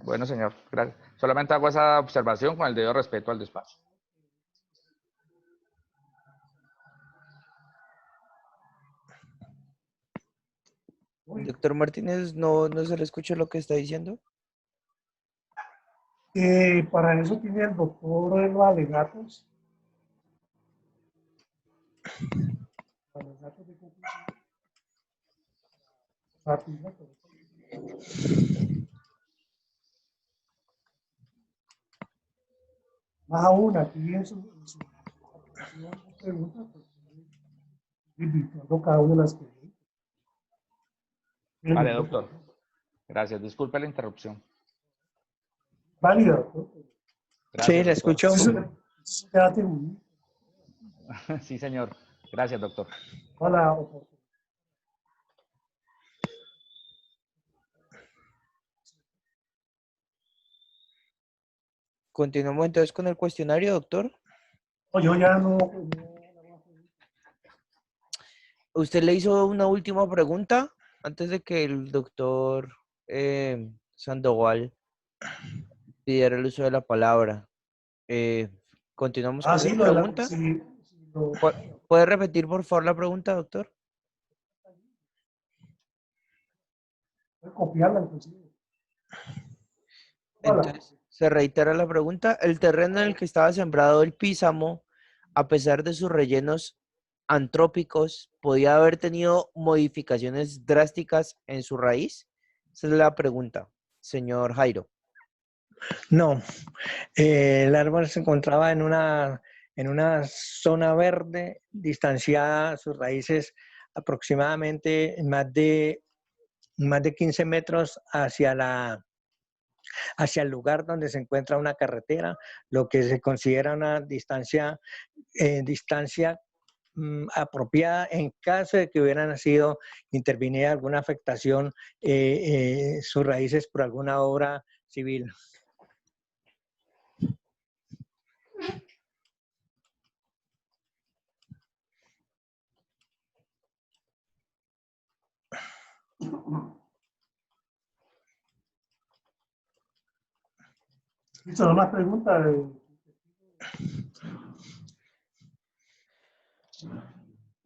Bueno, señor, gracias. Solamente hago esa observación con el debido respeto al despacho. Doctor Martínez, ¿no se le escucha lo que está diciendo? Para eso tiene el doctor los alegatos. Alegatos de conclusión. Más aún, aquí en su pregunta, pues, invitando cada una de las que... Vale, doctor. Gracias. Disculpe la interrupción. Válida, doctor. Gracias, sí, le escucho. Sí, señor. Gracias, doctor. Hola. Continuamos entonces con el cuestionario, doctor. Yo ya no... Usted le hizo una última pregunta antes de que el doctor Sandoval pidiera el uso de la palabra. Continuamos con su pregunta. ¿Puede repetir, por favor, la pregunta, doctor? Copiarla, inclusive. Entonces, se reitera la pregunta. El terreno en el que estaba sembrado el písamo, a pesar de sus rellenos antrópicos, ¿podía haber tenido modificaciones drásticas en su raíz? Esa es la pregunta, señor Jairo. No, el árbol se encontraba en una zona verde, distanciada sus raíces aproximadamente más de 15 metros hacia el lugar donde se encuentra una carretera, lo que se considera una distancia apropiada en caso de que hubieran sido intervenida alguna afectación sus raíces por alguna obra civil. Hizo una pregunta.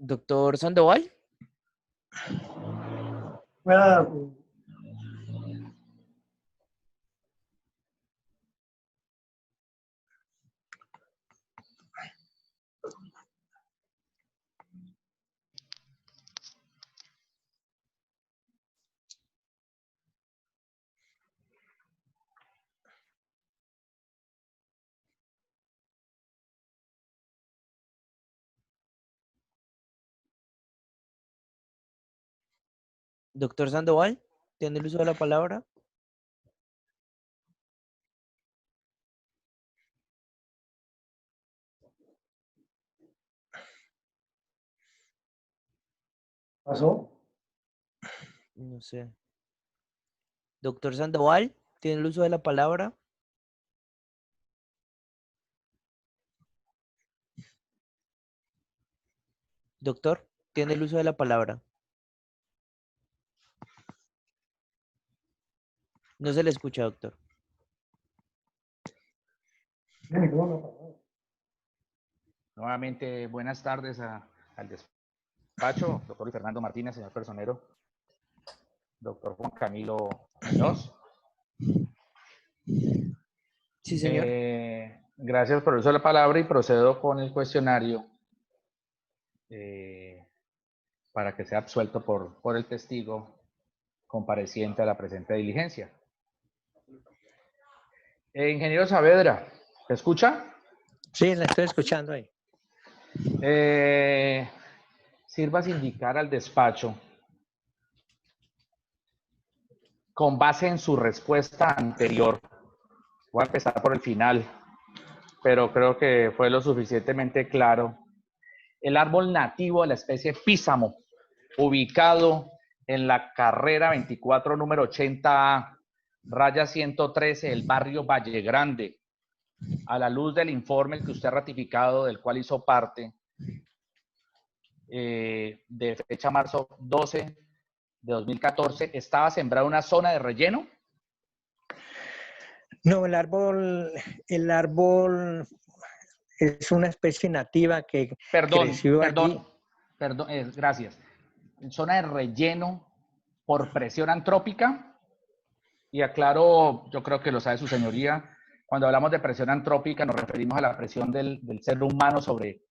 Doctor Sandoval. Pueda, Doctor Sandoval, ¿tiene el uso de la palabra? pasó. No sé. Doctor Sandoval, ¿tiene el uso de la palabra? Doctor, ¿tiene el uso de la palabra? No se le escucha, doctor. Tiene que ver la palabra. Nuevamente, buenas tardes al despacho, doctor Luis Fernando Martínez, señor personero, doctor Juan Camilo Muñoz. Sí, señor. Gracias por el uso de la palabra y procedo con el cuestionario para que sea absuelto por el testigo compareciente a la presente diligencia. Ingeniero Saavedra, ¿te escucha? Sí, la estoy escuchando ahí. Sirvas indicar al despacho, con base en su respuesta anterior, voy a empezar por el final, pero creo que fue lo suficientemente claro. El árbol nativo de la especie písamo, ubicado en la carrera 24, número 80A, raya 113, el barrio Valle Grande, a la luz del informe que usted ha ratificado, del cual hizo parte, de fecha marzo 12 de 2014, ¿estaba sembrada una zona de relleno? No, el árbol es una especie nativa que creció allí. Perdón, gracias. Zona de relleno por presión antrópica. Y aclaro, yo creo que lo sabe su señoría, cuando hablamos de presión antrópica nos referimos a la presión del ser humano sobre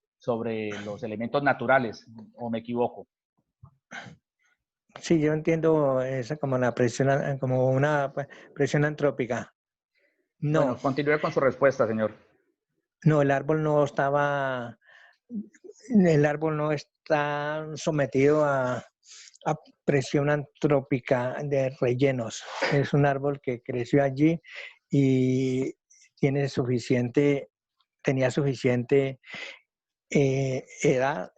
los elementos naturales, ¿o me equivoco? Sí, yo entiendo esa como como una presión antrópica. No, Bueno, continúe con su respuesta, señor. no, el árbol no está sometido a presión antrópica de rellenos. Es un árbol que creció allí y tenía suficiente edad,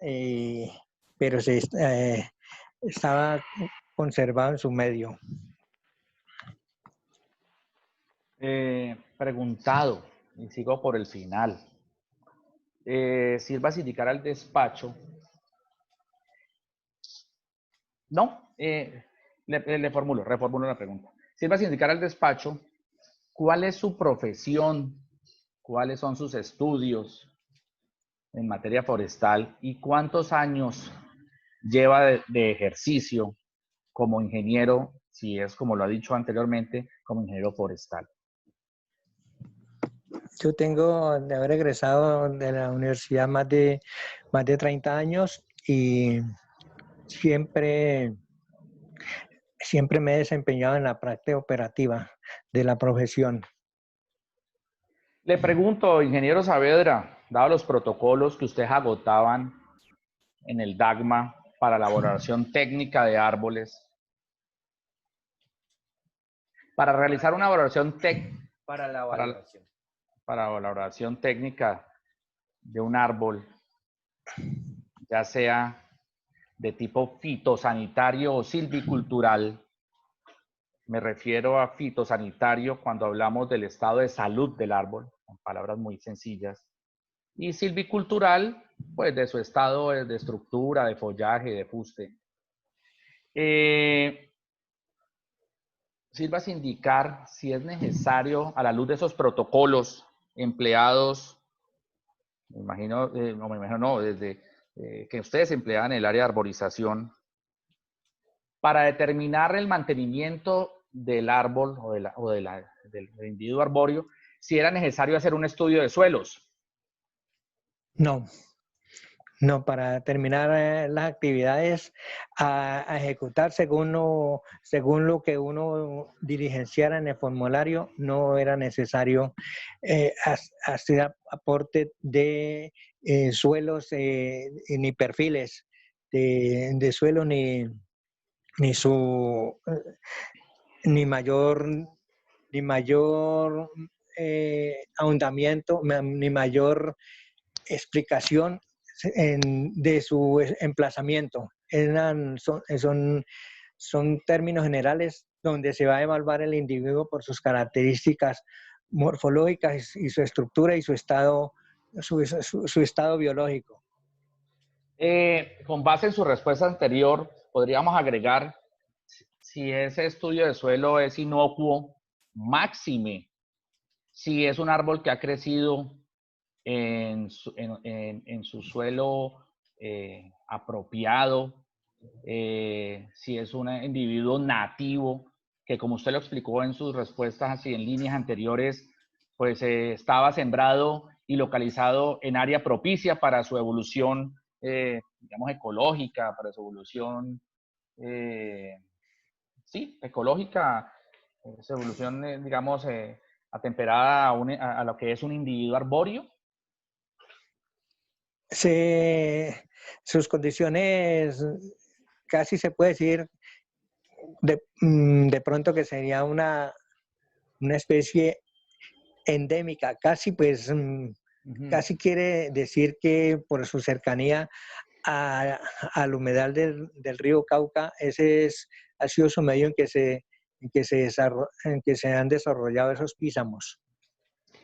pero estaba conservado en su medio. Preguntado, y sigo por el final. Sirvas indicar al despacho. No, reformulo la pregunta. Sirvas indicar al despacho cuál es su profesión, cuáles son sus estudios en materia forestal y cuántos años lleva de ejercicio como ingeniero, si es como lo ha dicho anteriormente, como ingeniero forestal. Yo tengo de haber egresado de la universidad más de 30 años y siempre me he desempeñado en la práctica operativa de la profesión. Le pregunto, ingeniero Saavedra, dado los protocolos que ustedes agotaban en el DAGMA para la valoración técnica de árboles, para realizar una valoración valoración técnica de un árbol, ya sea de tipo fitosanitario o silvicultural. Me refiero a fitosanitario cuando hablamos del estado de salud del árbol, con palabras muy sencillas. Y silvicultural, pues de su estado de estructura, de follaje, de fuste. Sirvas indicar si es necesario, a la luz de esos protocolos empleados, desde que ustedes emplean en el área de arborización para determinar el mantenimiento del árbol del individuo arbóreo, si era necesario hacer un estudio de suelos. No, no, para terminar las actividades a ejecutar según lo que uno diligenciara en el formulario, no era necesario hacer aporte de suelos ni perfiles de suelo ni mayor ahondamiento, ni mayor explicación de su emplazamiento. Son términos generales donde se va a evaluar el individuo por sus características morfológicas y su estructura y su estado biológico. Con base en su respuesta anterior, podríamos agregar si ese estudio de suelo es inocuo, máxime, si es un árbol que ha crecido en su suelo apropiado, si es un individuo nativo, que como usted lo explicó en sus respuestas así en líneas anteriores, pues estaba sembrado y localizado en área propicia para su evolución, digamos, ecológica, para su evolución, sí, ecológica, su evolución, digamos, atemperada a lo que es un individuo arbóreo. Sus condiciones, casi se puede decir de pronto que sería una especie endémica, casi pues casi quiere decir que por su cercanía al humedal del río Cauca, ese ha sido su medio en que se han desarrollado esos písamos.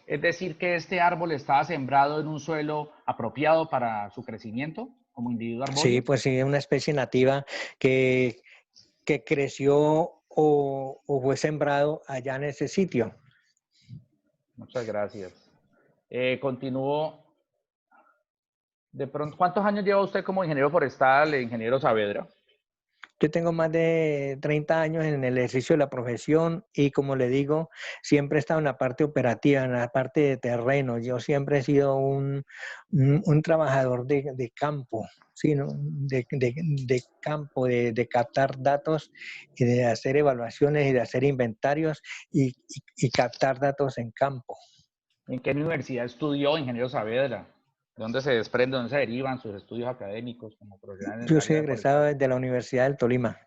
Es decir, que este árbol estaba sembrado en un suelo apropiado para su crecimiento como individuo arbóreo. Sí, pues sí, una especie nativa que creció o fue sembrado allá en ese sitio. Muchas gracias. Continúo. De pronto, ¿cuántos años lleva usted como ingeniero forestal, ingeniero Saavedra? Yo tengo más de 30 años en el ejercicio de la profesión y, como le digo, siempre he estado en la parte operativa, en la parte de terreno. Yo siempre he sido un trabajador de campo, ¿sí? ¿No? de campo, de captar datos y de hacer evaluaciones y de hacer inventarios y captar datos en campo. ¿En qué universidad estudió, ingeniero Saavedra? ¿De dónde se desprende, dónde se derivan sus estudios académicos como profesional? Yo soy egresado de la Universidad del Tolima.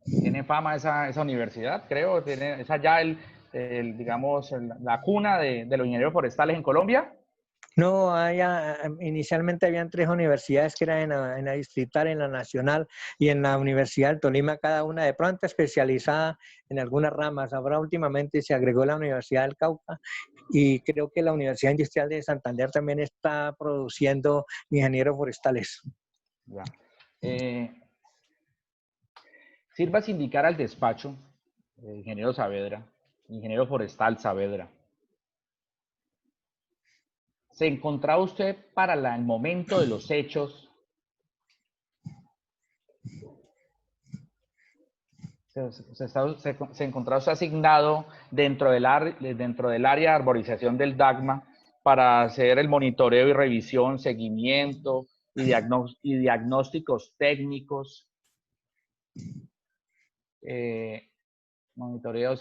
¿Tiene fama esa universidad? Creo, ¿es allá digamos, la cuna de los ingenieros forestales en Colombia? No, inicialmente habían 3 universidades que eran en la distrital, en la nacional y en la Universidad del Tolima, cada una de pronto especializada en algunas ramas. Ahora últimamente se agregó la Universidad del Cauca y creo que la Universidad Industrial de Santander también está produciendo ingenieros forestales. Ya. Sírvase indicar al despacho, ingeniero Saavedra, ingeniero forestal Saavedra. ¿Se encontraba usted para el momento de los hechos? ¿Se encontraba usted asignado dentro del área de arborización del DAGMA para hacer el monitoreo y revisión, seguimiento y diagnósticos técnicos? Monitoreo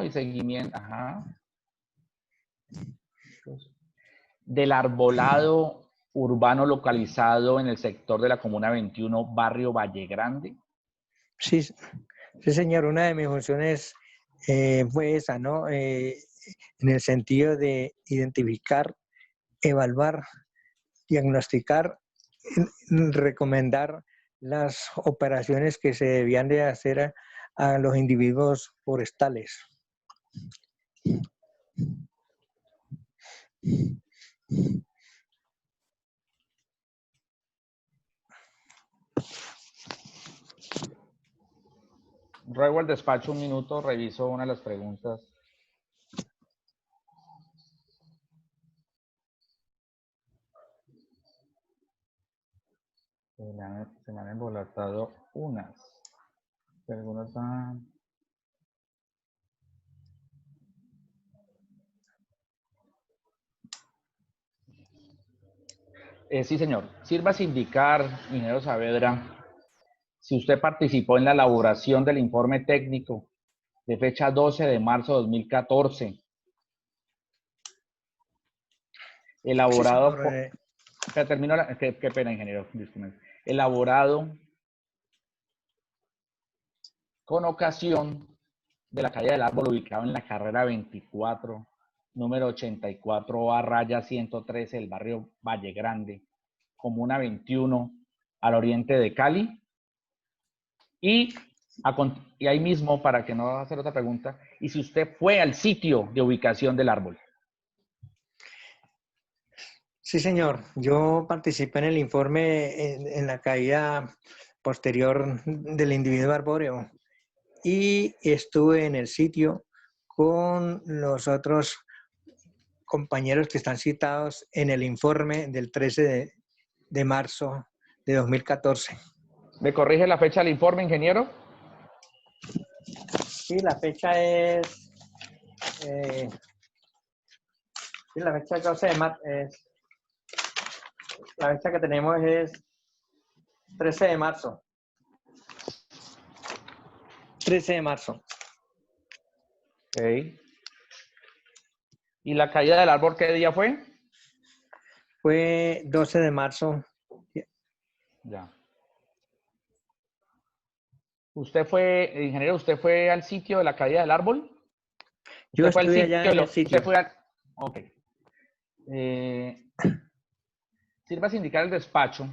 y seguimiento, ajá. Del arbolado urbano localizado en el sector de la Comuna 21, barrio Valle Grande. Sí, señor, una de mis funciones fue esa, ¿no? En el sentido de identificar, evaluar, diagnosticar, recomendar las operaciones que se debían de hacer a los individuos forestales. Ruego al despacho un minuto, reviso una de las preguntas. Se me han embolatado unas. Algunas han... Sí, señor. Sírvase indicar, ingeniero Saavedra, si usted participó en la elaboración del informe técnico de fecha 12 de marzo de 2014, elaborado por... Termino qué pena, ingeniero. Disculpe. Elaborado con ocasión de la caída del árbol ubicado en la carrera 24, número 84A/113 del barrio Valle Grande, comuna 21, al oriente de Cali. Y ahí mismo, para que no va a hacer otra pregunta, y si usted fue al sitio de ubicación del árbol. Sí, señor. Yo participé en el informe en la caída posterior del individuo arbóreo y estuve en el sitio con los otros compañeros que están citados en el informe del 13 de marzo de 2014. ¿Me corrige la fecha del informe, ingeniero? Sí, la fecha es... sí, la fecha 12 de marzo es... La fecha que tenemos es 13 de marzo. 13 de marzo. Ok. ¿Y la caída del árbol qué día fue? Fue 12 de marzo. Ya. ¿Usted fue, ingeniero, usted fue al sitio de la caída del árbol? Yo ¿Usted fue al estuve sitio? allá en el sitio. ¿Usted fue al... Ok. Sirva indicar el despacho.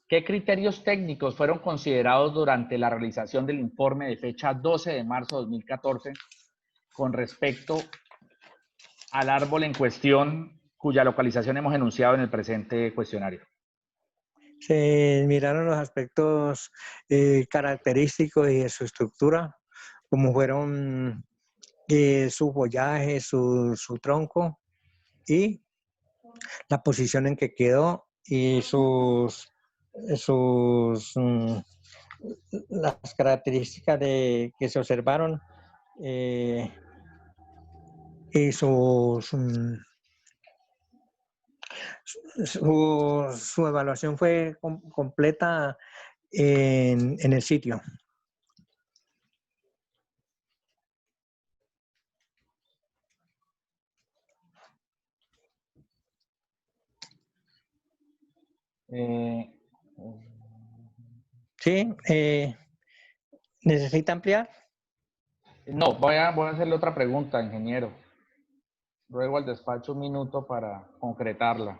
¿Qué criterios técnicos fueron considerados durante la realización del informe de fecha 12 de marzo de 2014 con respecto al árbol en cuestión cuya localización hemos enunciado en el presente cuestionario? Se miraron los aspectos característicos y de su estructura, como fueron su follaje, su tronco y la posición en que quedó y las características que se observaron y su evaluación fue completa en el sitio. Sí, ¿necesita ampliar? No, voy a hacerle otra pregunta, ingeniero. Ruego al despacho un minuto para concretarla.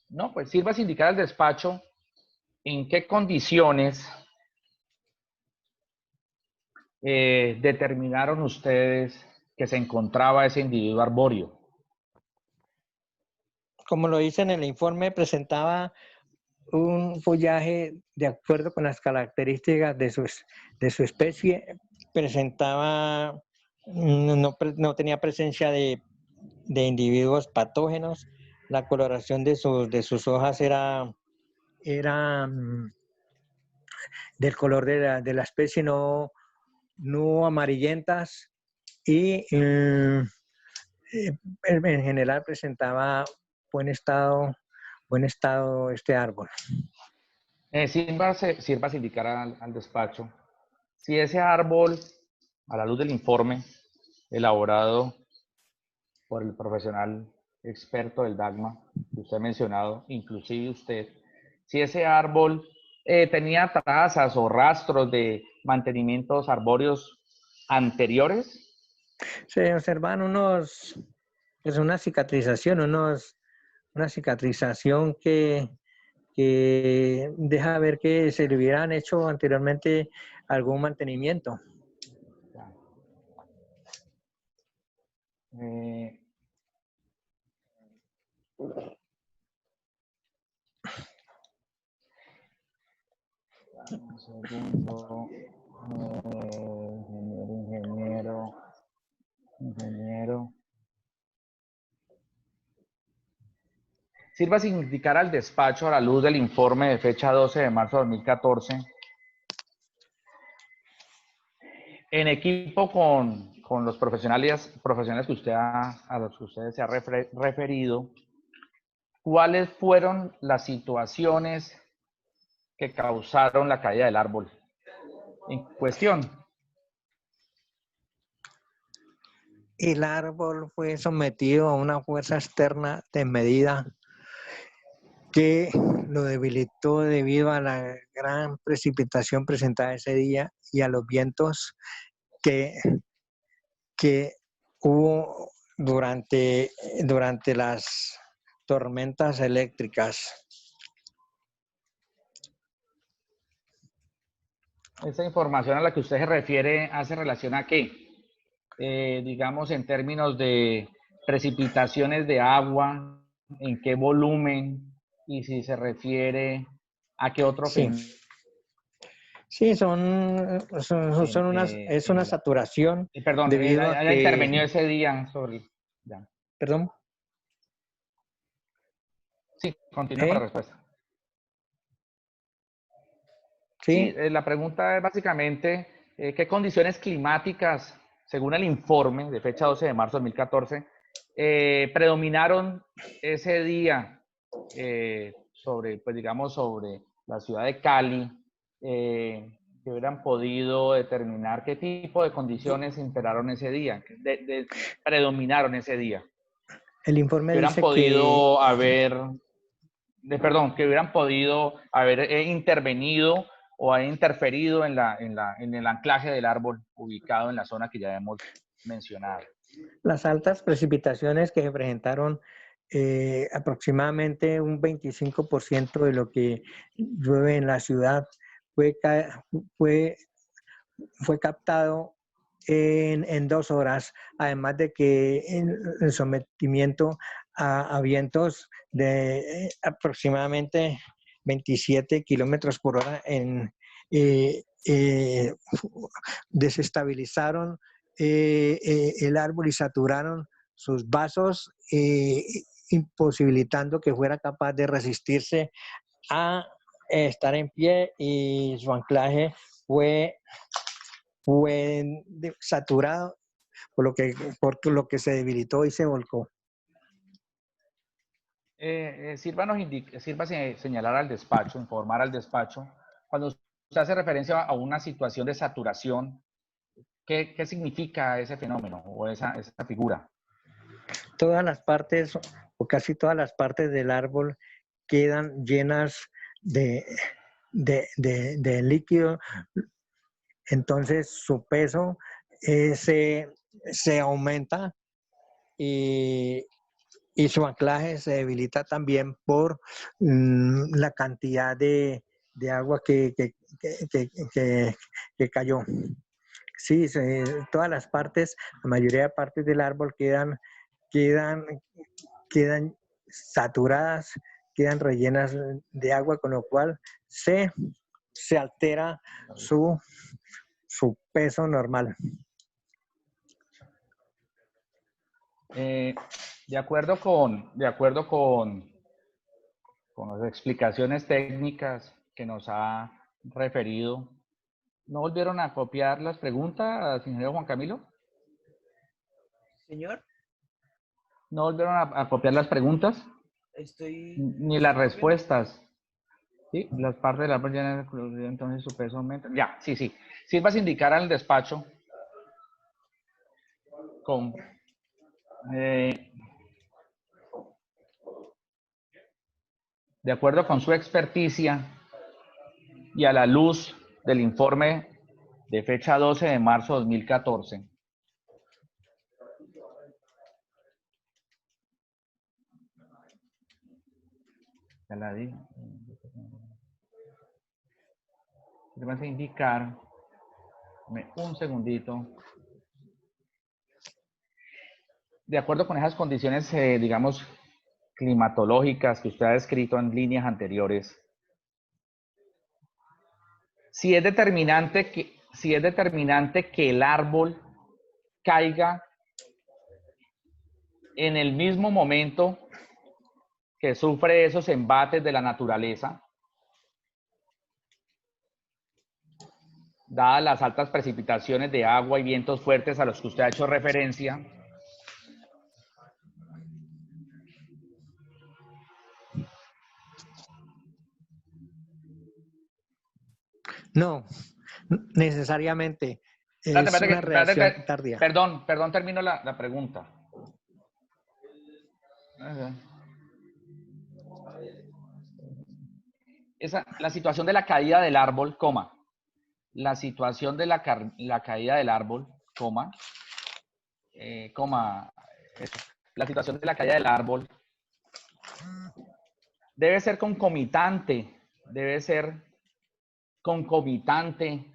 No, pues sirva indicar al despacho en qué condiciones determinaron ustedes que se encontraba ese individuo arbóreo. Como lo dice en el informe, presentaba un follaje de acuerdo con las características de su especie. Presentaba, no tenía presencia de individuos patógenos. La coloración de sus hojas era del color de la especie, no amarillentas, y en general presentaba buen estado este árbol. Sirva indicar al despacho si ese árbol, a la luz del informe elaborado por el profesional experto del DAGMA que usted ha mencionado, inclusive usted, si ese árbol tenía trazas o rastros de mantenimientos arbóreos anteriores. Se observan una cicatrización, una cicatrización que deja ver que se le hubieran hecho anteriormente algún mantenimiento. Un segundo. Ingeniero. Sirva sin indicar al despacho a la luz del informe de fecha 12 de marzo de 2014, en equipo con los profesionales que usted a los que usted se ha referido, ¿cuáles fueron las situaciones que causaron la caída del árbol en cuestión? El árbol fue sometido a una fuerza externa desmedida que lo debilitó debido a la gran precipitación presentada ese día y a los vientos que hubo durante las tormentas eléctricas. Esa información a la que usted se refiere hace relación a qué? Digamos, en términos de precipitaciones de agua, en qué volumen, y si se refiere a qué otro Sí. fenómeno. Sí, es una saturación. Perdón, debido a haya que... intervenido ese día sobre... Ya. Perdón. Sí, continúa con la respuesta. Sí, La pregunta es básicamente, ¿qué condiciones climáticas, según el informe de fecha 12 de marzo de 2014, predominaron ese día sobre, pues digamos, sobre la ciudad de Cali, que hubieran podido determinar qué tipo de condiciones imperaron ese día, predominaron ese día? el informe Que hubieran dice podido que hubieran podido haber intervenido o haber interferido en el anclaje del árbol ubicado en la zona que ya hemos mencionado. las altas precipitaciones que se presentaron, aproximadamente un 25% de lo que llueve en la ciudad fue captado en 2 horas, además de que el sometimiento a vientos de aproximadamente 27 kilómetros por hora desestabilizaron el árbol y saturaron sus vasos, imposibilitando que fuera capaz de resistirse a estar en pie, y su anclaje fue saturado, por lo que se debilitó y se volcó. Sirva señalar al despacho, informar al despacho, cuando usted hace referencia a una situación de saturación, ¿qué significa ese fenómeno o esa figura? Todas las partes, o casi todas las partes del árbol, quedan llenas de líquido. Entonces su peso se aumenta, y su anclaje se debilita también por la cantidad de agua que cayó. Sí, todas las partes, la mayoría de partes del árbol quedan saturadas, quedan rellenas de agua, con lo cual se altera su peso normal. De acuerdo con las explicaciones técnicas que nos ha referido, ¿no volvieron a copiar las preguntas, ingeniero Juan Camilo? Señor, ¿No volvieron a copiar las preguntas? Ni las respuestas. ¿Sí? Las partes del árbol ya entonces su peso aumenta. Ya, sí. Sirvas indicar al despacho con de acuerdo con su experticia y a la luz del informe de fecha 12 de marzo de 2014, ya la di. Vas a indicar un segundito. De acuerdo con esas condiciones, digamos, climatológicas que usted ha descrito en líneas anteriores, si es determinante que el árbol caiga en el mismo momento que sufre esos embates de la naturaleza, dadas las altas precipitaciones de agua y vientos fuertes a los que usted ha hecho referencia. No, necesariamente. Es Espérate, una reacción tardía. Perdón, termino la pregunta. La situación de la caída del árbol, coma. La situación de la caída del árbol, coma. La situación de la caída del árbol debe ser concomitante,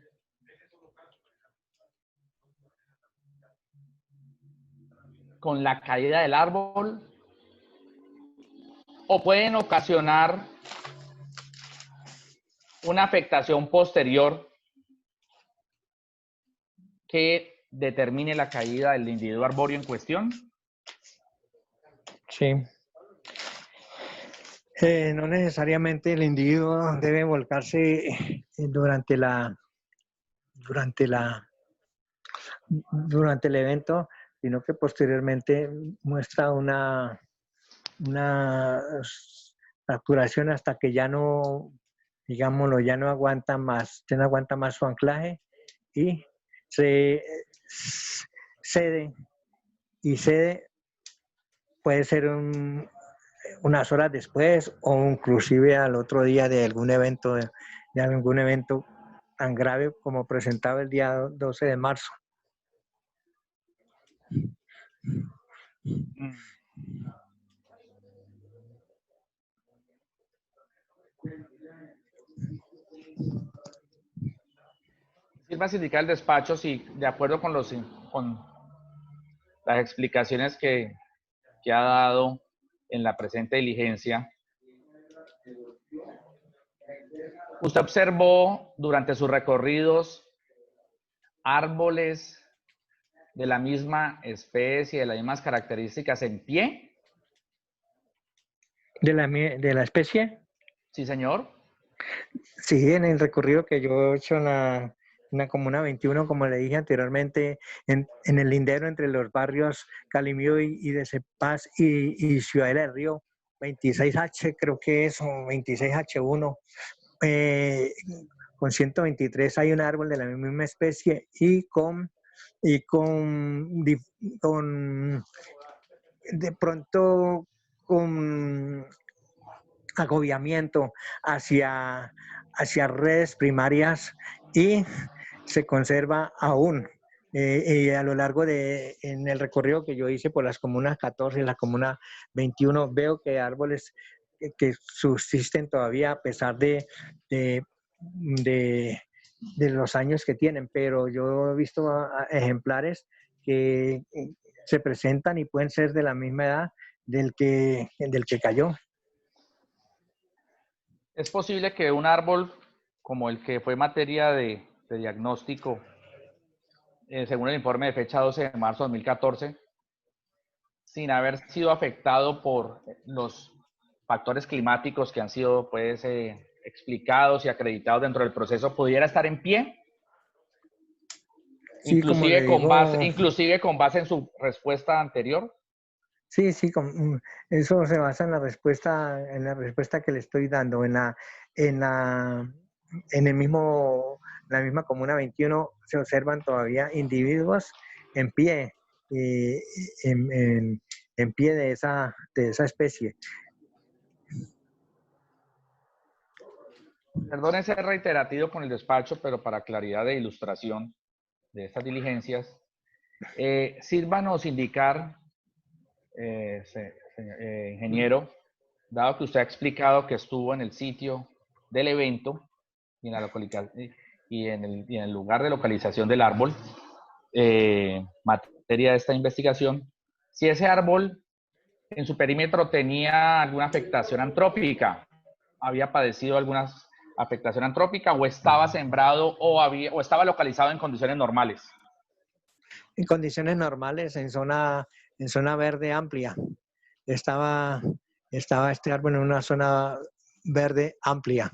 con la caída del árbol, o pueden ocasionar una afectación posterior que determine la caída del individuo arbóreo en cuestión. Sí. No necesariamente el individuo debe volcarse durante el evento, sino que posteriormente muestra una fracturación hasta que ya no, digámoslo, ya no aguanta más su anclaje y se cede. Y cede, puede ser unas horas después o inclusive al otro día de algún evento tan grave como presentaba el día 12 de marzo. Sirva indicar el despacho si, de acuerdo con las explicaciones que ha dado en la presente diligencia, usted observó durante sus recorridos árboles de la misma especie, de las mismas características en pie. ¿De la especie? Sí, señor. Sí, en el recorrido que yo he hecho en la Comuna 21, como le dije anteriormente, en el lindero entre los barrios Calimío y de Cepaz y Ciudadela del Río, 26H creo que es, o 26H1, con 123 hay un árbol de la misma especie y con de pronto con agobiamiento hacia redes primarias y se conserva aún. A lo largo en el recorrido que yo hice por las comunas 14 y la comuna 21, veo que árboles que subsisten todavía a pesar de los años que tienen, pero yo he visto ejemplares que se presentan y pueden ser de la misma edad del que cayó. Es posible que un árbol como el que fue materia de diagnóstico, según el informe de fecha 12 de marzo de 2014, sin haber sido afectado por los factores climáticos que han sido pues, explicados y acreditados dentro del proceso, pudiera estar en pie, sí, inclusive con base en su respuesta anterior. Sí, eso se basa en la respuesta que le estoy dando. La misma Comuna 21 se observan todavía individuos en pie, en pie de esa especie. Perdone ser reiterativo con el despacho, pero para claridad de ilustración de estas diligencias, sírvanos indicar, ingeniero, dado que usted ha explicado que estuvo en el sitio del evento y en el lugar de localización del árbol, materia de esta investigación, si ese árbol en su perímetro tenía alguna afectación antrópica, había padecido alguna afectación antrópica o estaba sembrado o estaba localizado en condiciones normales. En condiciones normales, en zona verde amplia. Estaba estaba este árbol en una zona verde amplia.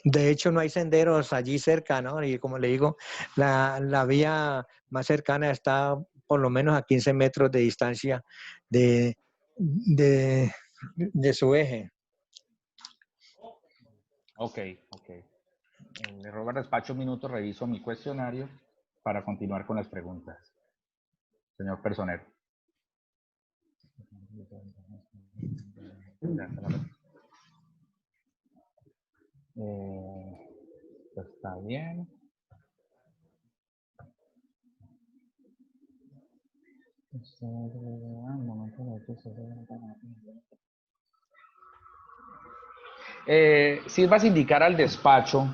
De hecho, no hay senderos allí cerca, ¿no? Y como le digo, la vía más cercana está por lo menos a 15 metros de distancia de, de su eje. Ok. Le robo al despacho un minuto, reviso mi cuestionario para continuar con las preguntas. Señor personero. Pues está bien. Sirvas indicar al despacho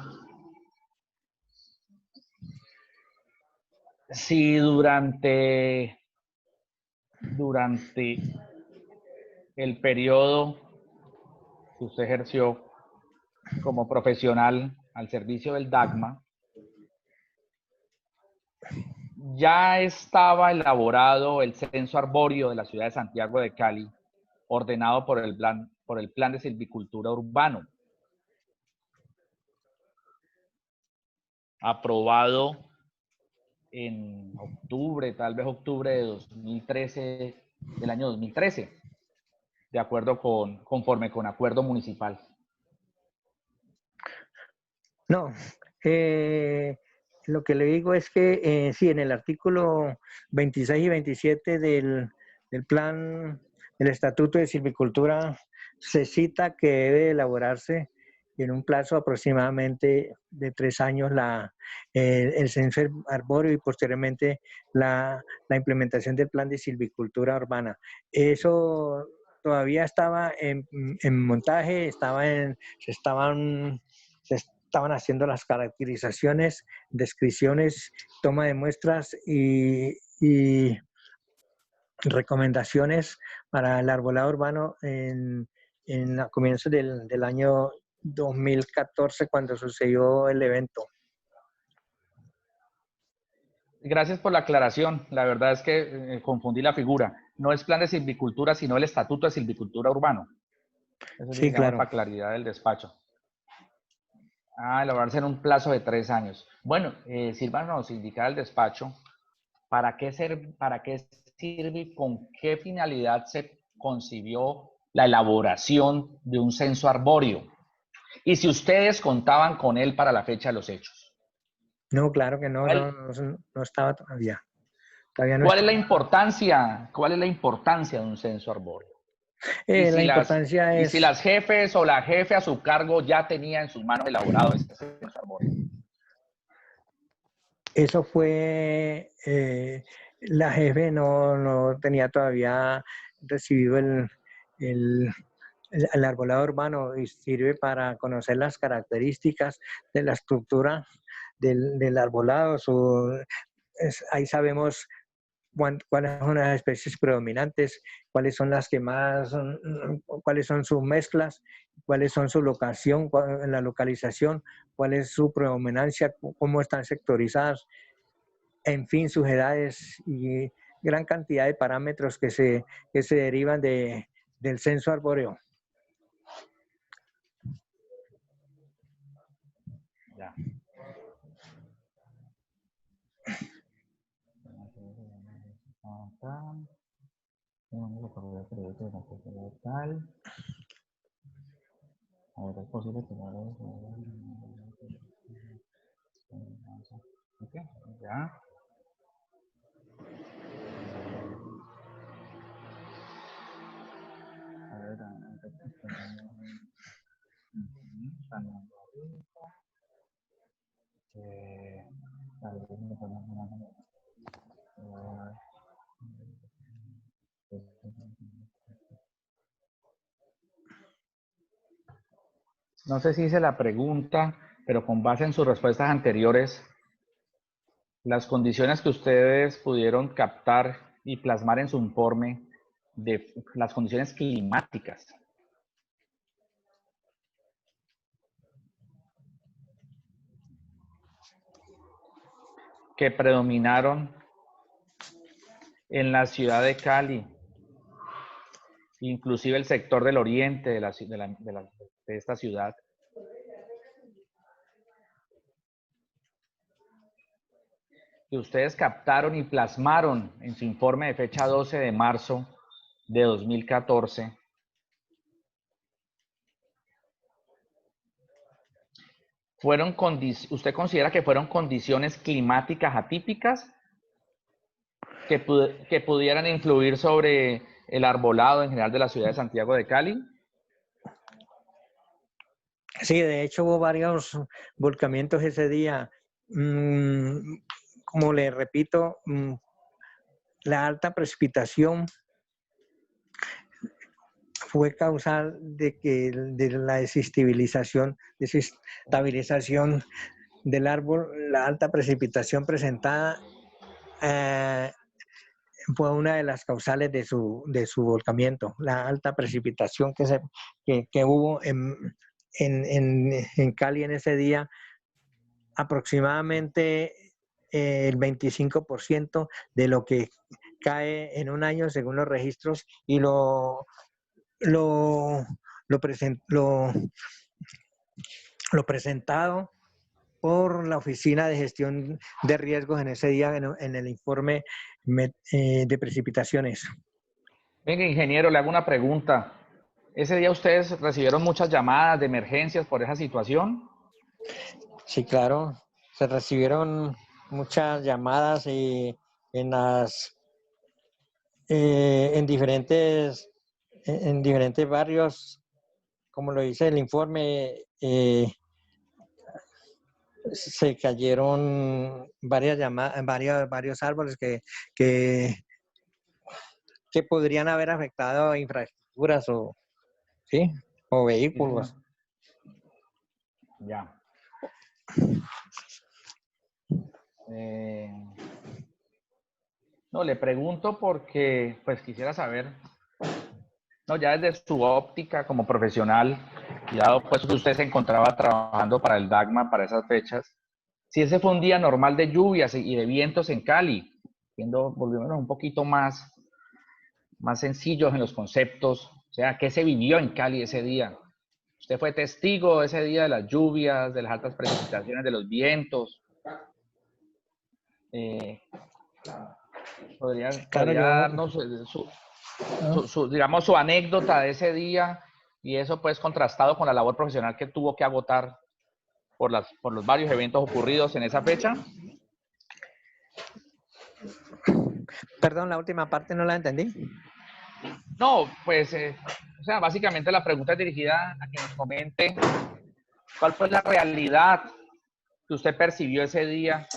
si durante el periodo que usted ejerció como profesional al servicio del DACMA, ya estaba elaborado el censo arbóreo de la ciudad de Santiago de Cali, ordenado por el plan de silvicultura urbano, aprobado en octubre, tal vez octubre de 2013, del año 2013, de acuerdo conforme con acuerdo municipal. No, lo que le digo es que sí, en el artículo 26 y 27 del plan del Estatuto de Silvicultura se cita que debe elaborarse en un plazo aproximadamente de 3 años el censo arbóreo y posteriormente la implementación del plan de silvicultura urbana. Eso todavía estaba en montaje, se estaban haciendo las caracterizaciones, descripciones, toma de muestras y recomendaciones para el arbolado urbano en comienzos del año 2014 cuando sucedió el evento. Gracias por la aclaración. La verdad es que confundí la figura. No es plan de silvicultura, sino el Estatuto de Silvicultura Urbano. Eso sí, Sí, digamos, claro. para claridad del despacho. Elaborarse en un plazo de 3 años. Bueno, sírvanos indicar al despacho para qué sirve y con qué finalidad se concibió la elaboración de un censo arbóreo. Y si ustedes contaban con él para la fecha de los hechos. No, claro que no estaba todavía. ¿Cuál es la importancia de un censo arbóreo? La importancia es... si las jefes o la jefe a su cargo ya tenía en sus manos elaborado ese censo arbóreo. Eso fue, la jefe no tenía todavía recibido el arbolado urbano y sirve para conocer las características de la estructura del arbolado. Ahí sabemos cuáles son las especies predominantes, cuáles son las que más, cuáles son sus mezclas, cuáles son su locación, la localización, cuál es su predominancia, cómo están sectorizadas, en fin, sus edades y gran cantidad de parámetros que se derivan del censo arbóreo. Ya. Ahora es posible que okay, ya. A ver, no sé si hice la pregunta, pero con base en sus respuestas anteriores, las condiciones que ustedes pudieron captar y plasmar en su informe de las condiciones climáticas que predominaron en la ciudad de Cali, inclusive el sector del oriente de esta ciudad. Que ustedes captaron y plasmaron en su informe de fecha 12 de marzo de 2014. ¿Usted considera que fueron condiciones climáticas atípicas que pudieran influir sobre el arbolado en general de la ciudad de Santiago de Cali? Sí, de hecho hubo varios volcamientos ese día. Como le repito, la alta precipitación fue causal de la desestabilización del árbol. La alta precipitación presentada fue una de las causales de su volcamiento. La alta precipitación que hubo en Cali en ese día, aproximadamente el 25% de lo que cae en un año según los registros, y lo presentado por la Oficina de Gestión de Riesgos en ese día en el informe de precipitaciones. Venga, ingeniero, le hago una pregunta. ¿Ese día ustedes recibieron muchas llamadas de emergencias por esa situación? Sí, claro. Se recibieron muchas llamadas en diferentes barrios. Como lo dice el informe, se cayeron varios árboles que podrían haber afectado infraestructuras o vehículos. Ya. No, le pregunto porque pues quisiera saber, no, ya desde su óptica como profesional, y dado pues que usted se encontraba trabajando para el DAGMA para esas fechas, si ese fue un día normal de lluvias y de vientos en Cali, volviéndonos un poquito más sencillos en los conceptos, o sea, ¿qué se vivió en Cali ese día? ¿Usted fue testigo ese día de las lluvias, de las altas precipitaciones, de los vientos? ¿Podría darnos digamos, su anécdota de ese día, y eso pues contrastado con la labor profesional que tuvo que agotar por los varios eventos ocurridos en esa fecha? Perdón, la última parte no la entendí. No, pues, o sea, básicamente la pregunta es dirigida a que nos comente cuál fue la realidad que usted percibió ese día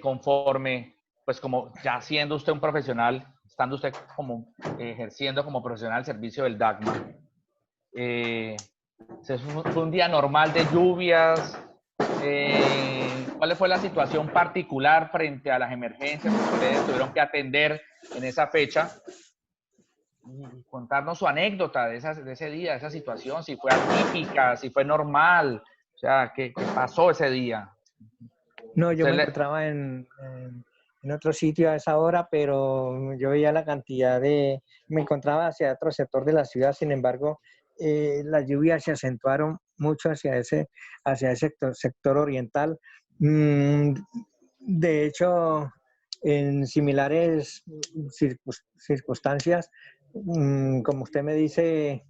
conforme, pues como ya siendo usted un profesional, estando usted como ejerciendo como profesional al servicio del DAGMA. Fue un día normal de lluvias. ¿Cuál fue la situación particular frente a las emergencias que ustedes tuvieron que atender en esa fecha? Y contarnos su anécdota de ese día, de esa situación, si fue atípica, si fue normal, o sea, ¿qué pasó ese día? No, yo me encontraba en otro sitio a esa hora, pero yo veía la cantidad me encontraba hacia otro sector de la ciudad. Sin embargo, las lluvias se acentuaron mucho hacia ese sector oriental. De hecho, en similares circunstancias, como usted me dice,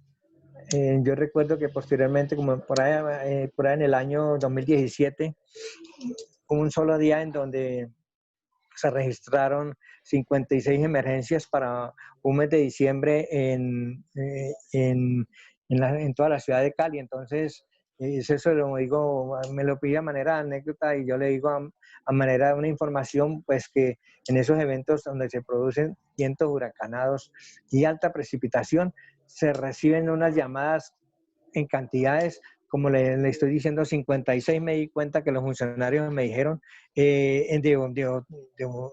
yo recuerdo que posteriormente, como por ahí en el año 2017, hubo un solo día en donde se registraron 56 emergencias para un mes de diciembre en toda la ciudad de Cali. Entonces, eso lo digo, me lo pide a manera de anécdota, y yo le digo a manera de una información, pues que en esos eventos donde se producen vientos huracanados y alta precipitación, se reciben unas llamadas en cantidades como le estoy diciendo, 56 me di cuenta que los funcionarios me dijeron de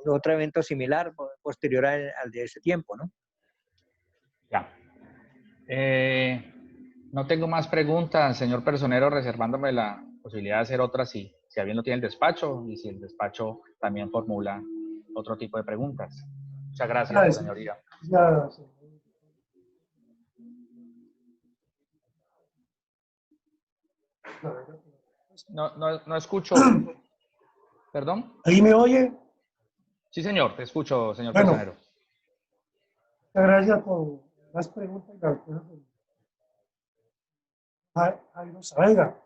otro evento similar posterior al de ese tiempo, ¿no? Ya. No tengo más preguntas, señor personero, reservándome la posibilidad de hacer otras si alguien lo tiene el despacho y si el despacho también formula otro tipo de preguntas. Muchas gracias, señoría. Ya, No escucho. ¿Perdón? ¿ahí me oye? Sí, señor, te escucho, señor Bueno, personero. muchas gracias por las preguntas y la respuesta. Jairo Saavedra.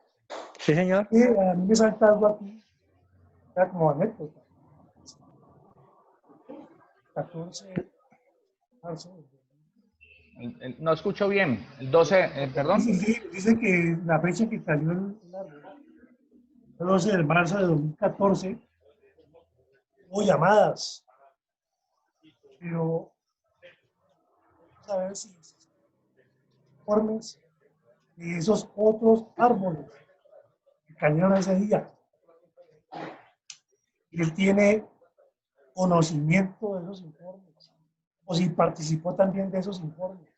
Sí, señor. Y a mí me salta algo aquí, era como anécdota. 14 de marzo. No escucho bien. El 12, perdón. Dice que la fecha que cayó el árbol, el 12 de marzo de 2014, hubo llamadas, pero vamos a ver si informes de esos otros árboles que cayeron ese día. Y él tiene conocimiento de esos informes, o si participó también de esos informes.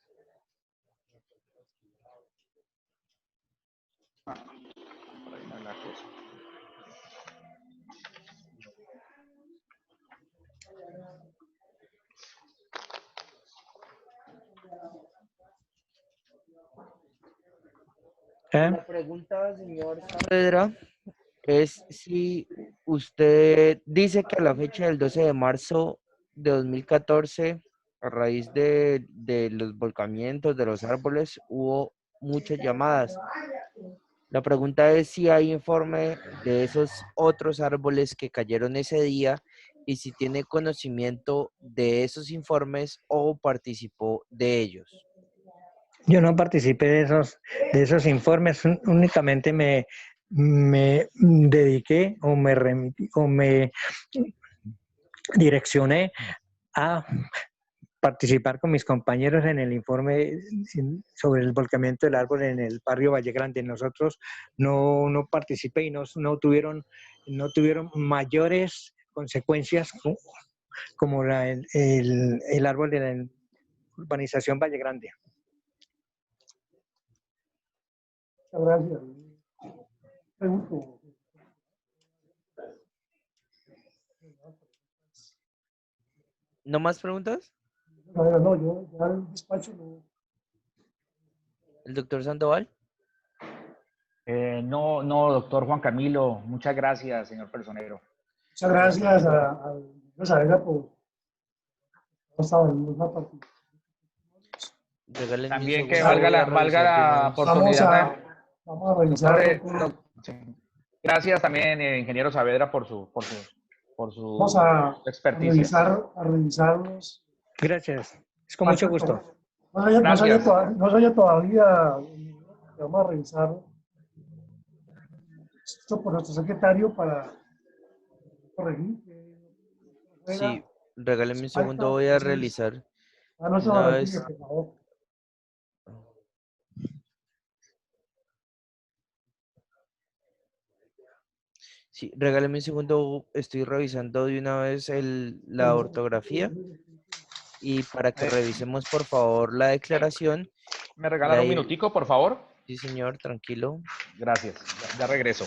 La pregunta, señor Saavedra, es si usted dice que a la fecha del 12 de marzo de 2014, a raíz de los volcamientos de los árboles, hubo muchas llamadas. La pregunta es si hay informe de esos otros árboles que cayeron ese día y si tiene conocimiento de esos informes o participó de ellos. Yo no participé de esos informes, únicamente me dediqué o me direccioné a participar con mis compañeros en el informe sobre el volcamiento del árbol en el barrio Valle Grande. Nosotros no participé y no tuvieron mayores consecuencias como el árbol de la urbanización Valle Grande. Muchas gracias. Pregunto. ¿No más preguntas? No, yo ya el despacho no. ¿El doctor Sandoval? No, doctor Juan Camilo, muchas gracias, señor personero. Muchas gracias a Saavedra por estado en una partida. Regálenme un También que segundo, voy a valga revisar de una la vez. oportunidad. Vamos a Doctor, revisar. sí. Gracias también, ingeniero Saavedra, por su Vamos a experticia. revisarlos. Gracias, es con mucho gusto. Gracias. No sabía todavía. Vamos a revisar esto por nuestro secretario para corregir. Sí, regálenme un segundo, voy a realizar A no se una lo vez. retire, por favor. Sí, regáleme un segundo, estoy revisando de una vez la ortografía y para que revisemos por favor la declaración. ¿Me Y regalan un ahí, minutico, por favor? sí señor, tranquilo. Gracias. Ya regreso.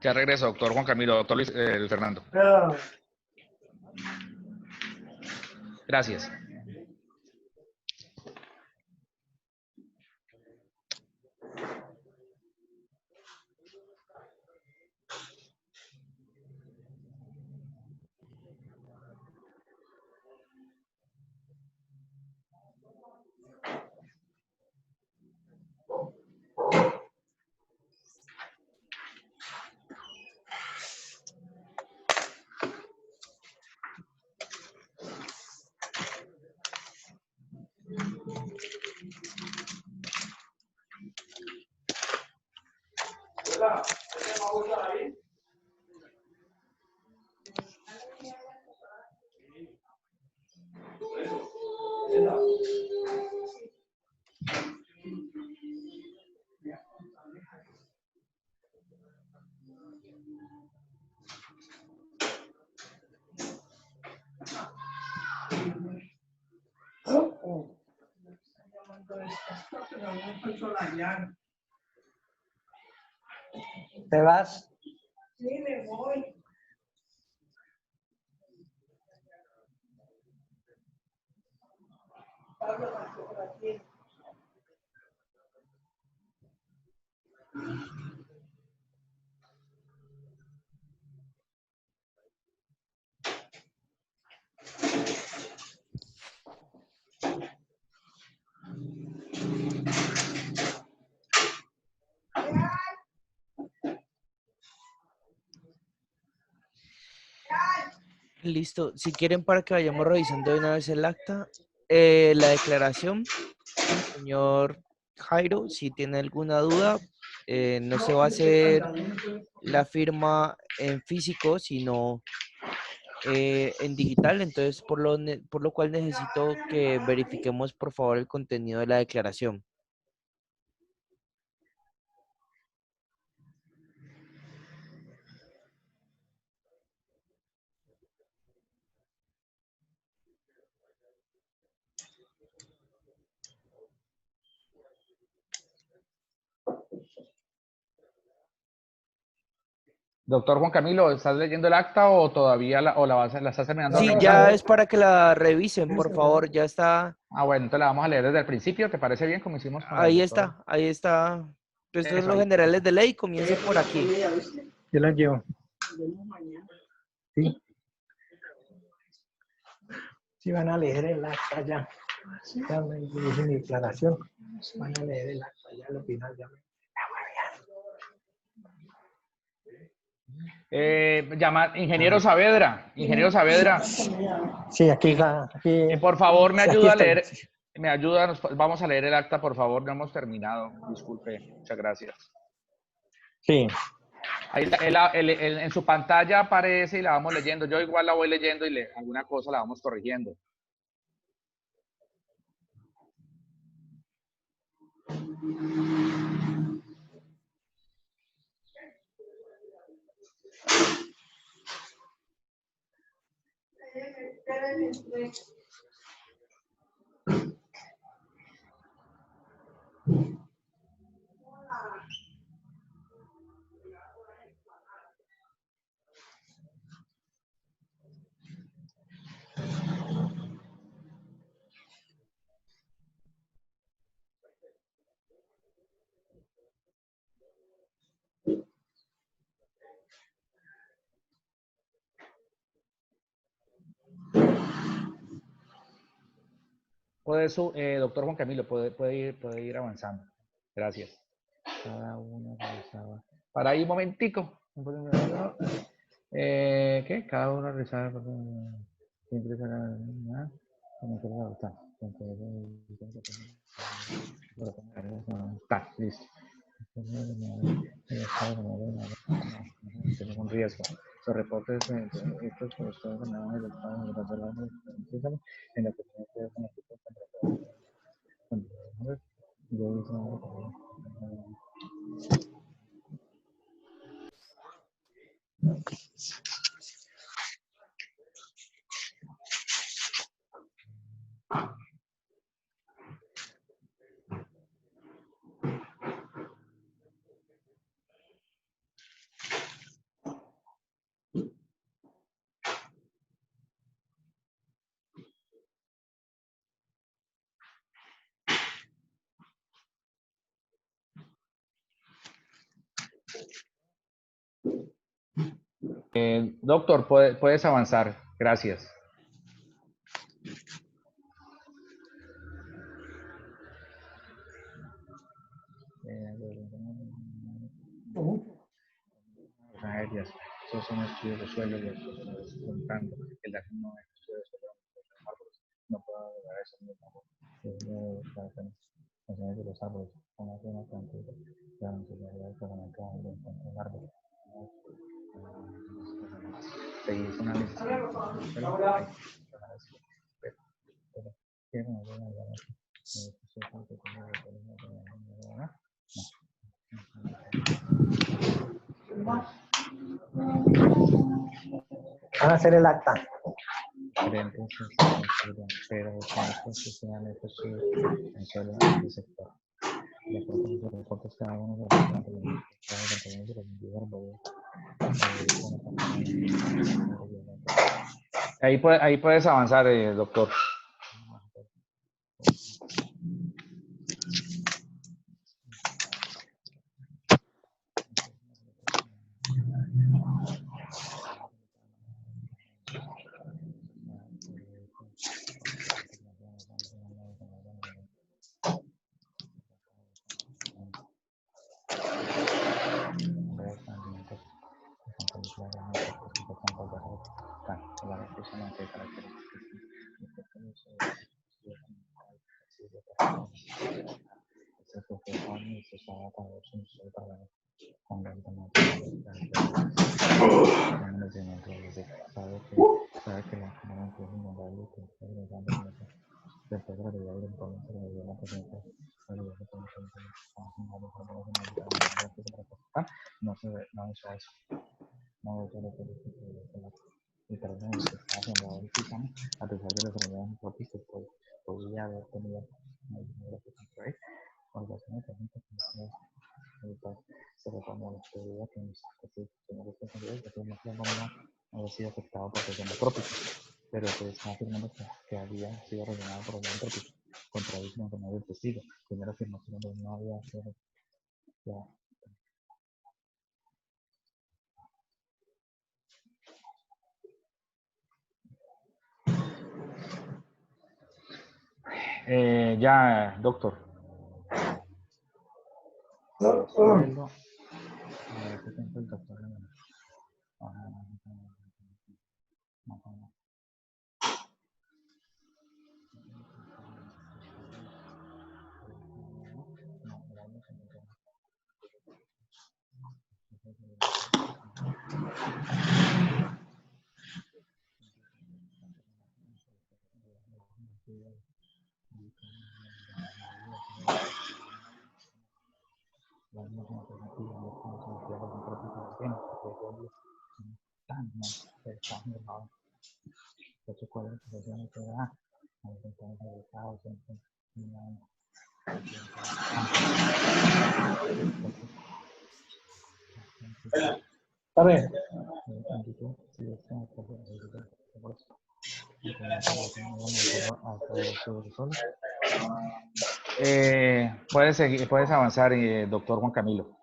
Ya regreso, doctor Juan Camilo, doctor Luis Fernando. Gracias. ¿Te vas? Sí, me voy. Listo. Si quieren, para que vayamos revisando de una vez el acta, la declaración, señor Jairo, si tiene alguna duda, no se va a hacer la firma en físico, sino en digital. Entonces, por lo cual necesito que verifiquemos, por favor, el contenido de la declaración. Doctor Juan Camilo, ¿estás leyendo el acta o todavía la estás terminando de Sí, revisar? ya es para que la revisen, por favor. Ya está. Ah, bueno, entonces la vamos a leer desde el principio. ¿Te parece bien como hicimos con el Ahí doctor? está, ahí está. Estos son Eso los ahí. generales de ley. Comience por aquí. Yo las llevo. Sí. Sí, van a leer el acta ya. Ya me dije mi declaración. Van a leer el acta ya al final. Ya. Ingeniero Saavedra, Sí, aquí está. Aquí, por favor me sí, aquí ayuda a estoy. leer, vamos a leer el acta, por favor, no hemos terminado, disculpe, muchas gracias. Sí. Ahí en su pantalla aparece y la vamos leyendo, yo igual la voy leyendo y alguna cosa la vamos corrigiendo. Doctor Juan Camilo, puede ir avanzando. Gracias. Cada uno realizaba. Para ahí un momentico. ¿Qué? Cada uno realizaba. Siempre está listo. Tenemos un riesgo. Los reportes estos corresponden a el estado de las alarmas en la que se una doctor, puedes avanzar. Gracias. Aéreas. Estos son estudios de suelo, contando el daño no es estudio de suelo, no puedo llegar a eso mismo. De los árboles, una zona tranquila, la ansiedad parlamentaria de un árbol. Se hizo una lista. Van a hacer el acta. Pero con estos funcionales en el sector. Ahí puedes avanzar, doctor. Ya, doctor. ¿Sabe? Puedes avanzar, doctor Juan Camilo.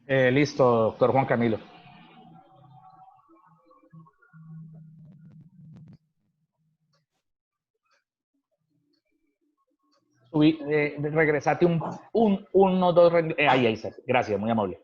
Listo, doctor Juan Camilo. Regresate uno, dos. Ahí está. Gracias, muy amable.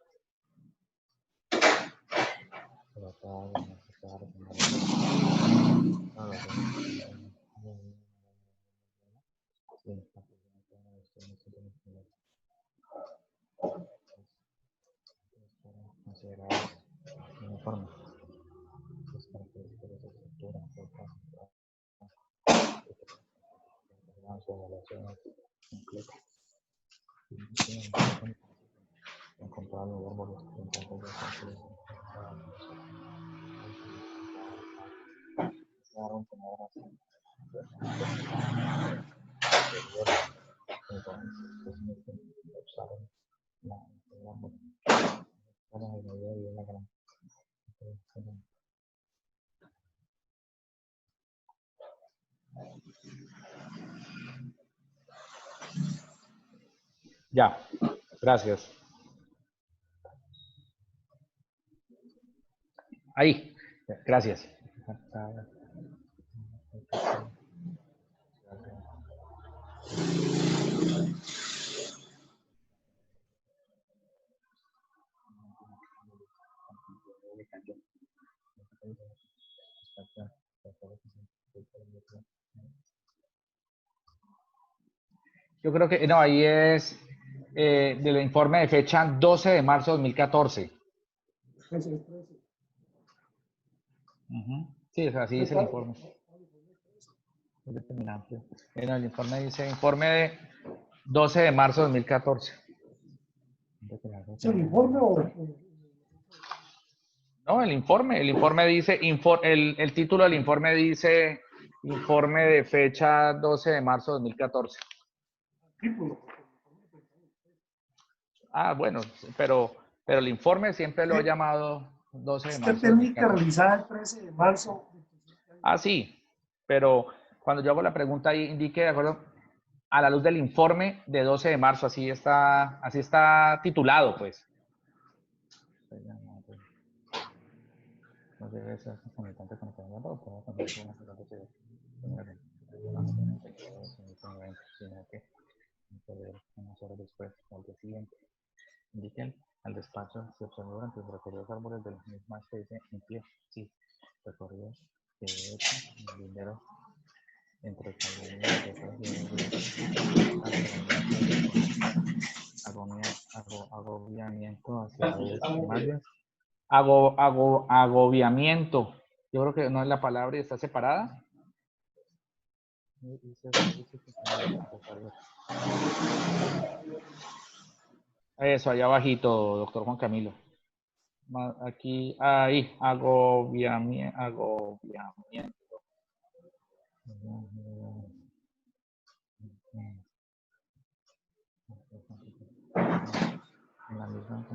Ya, gracias. Ahí, gracias. Yo creo que, no, ahí es del informe de fecha 12 de marzo de 2014. Sí, así dice el informe. Es determinante. El informe dice, informe de 12 de marzo de 2014. ¿Es el informe o...? No, el informe dice, el título del informe dice, informe de fecha 12 de marzo de 2014. Ah, bueno, pero el informe siempre lo he llamado 12 de Esta marzo de técnica 2014. realizada el 13 de marzo. Ah, sí, pero cuando yo hago la pregunta ahí indique de acuerdo a la luz del informe de 12 de marzo, así está titulado, pues. Indiquen al despacho se observó durante el recorrido de los árboles de la misma especie en pie. Sí, recorrido que de hecho el lindero entre el agobiamiento hacia los primarios. Agobiamiento. Yo creo que no es la palabra y está separada. Eso, allá abajito, doctor Juan Camilo. Aquí, ahí, agobiamiento. En la misma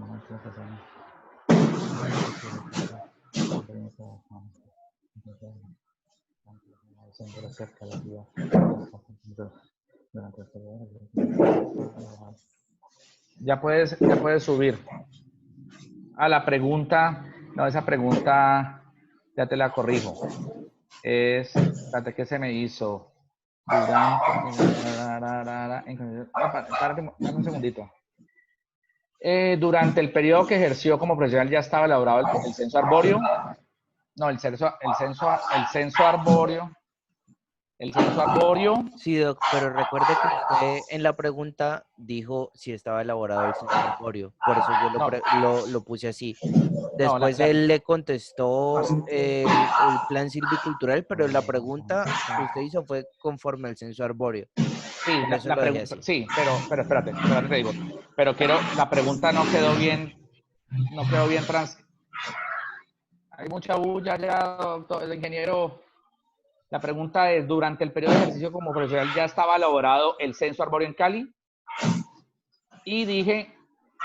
ya puedes subir a la pregunta. No, esa pregunta ya te la corrijo. Es, espérate, ¿qué se me hizo? Párate, dame un segundito. Durante el periodo que ejerció como profesional ya estaba elaborado el censo arbóreo. No, el censo arbóreo. El censo arbóreo. Sí, Doc, pero recuerde que usted en la pregunta dijo si estaba elaborado el censo arbóreo. Por eso yo lo puse así. Después él le contestó el plan silvicultural, pero la pregunta que usted hizo fue conforme al censo arbóreo. Sí, Por eso lo dejé así. sí, pero espérate te digo. Pero la pregunta no quedó bien Hay mucha bulla ya, doctor, el ingeniero. La pregunta es, durante el periodo de ejercicio como profesional ya estaba elaborado el censo arbóreo en Cali. Y dije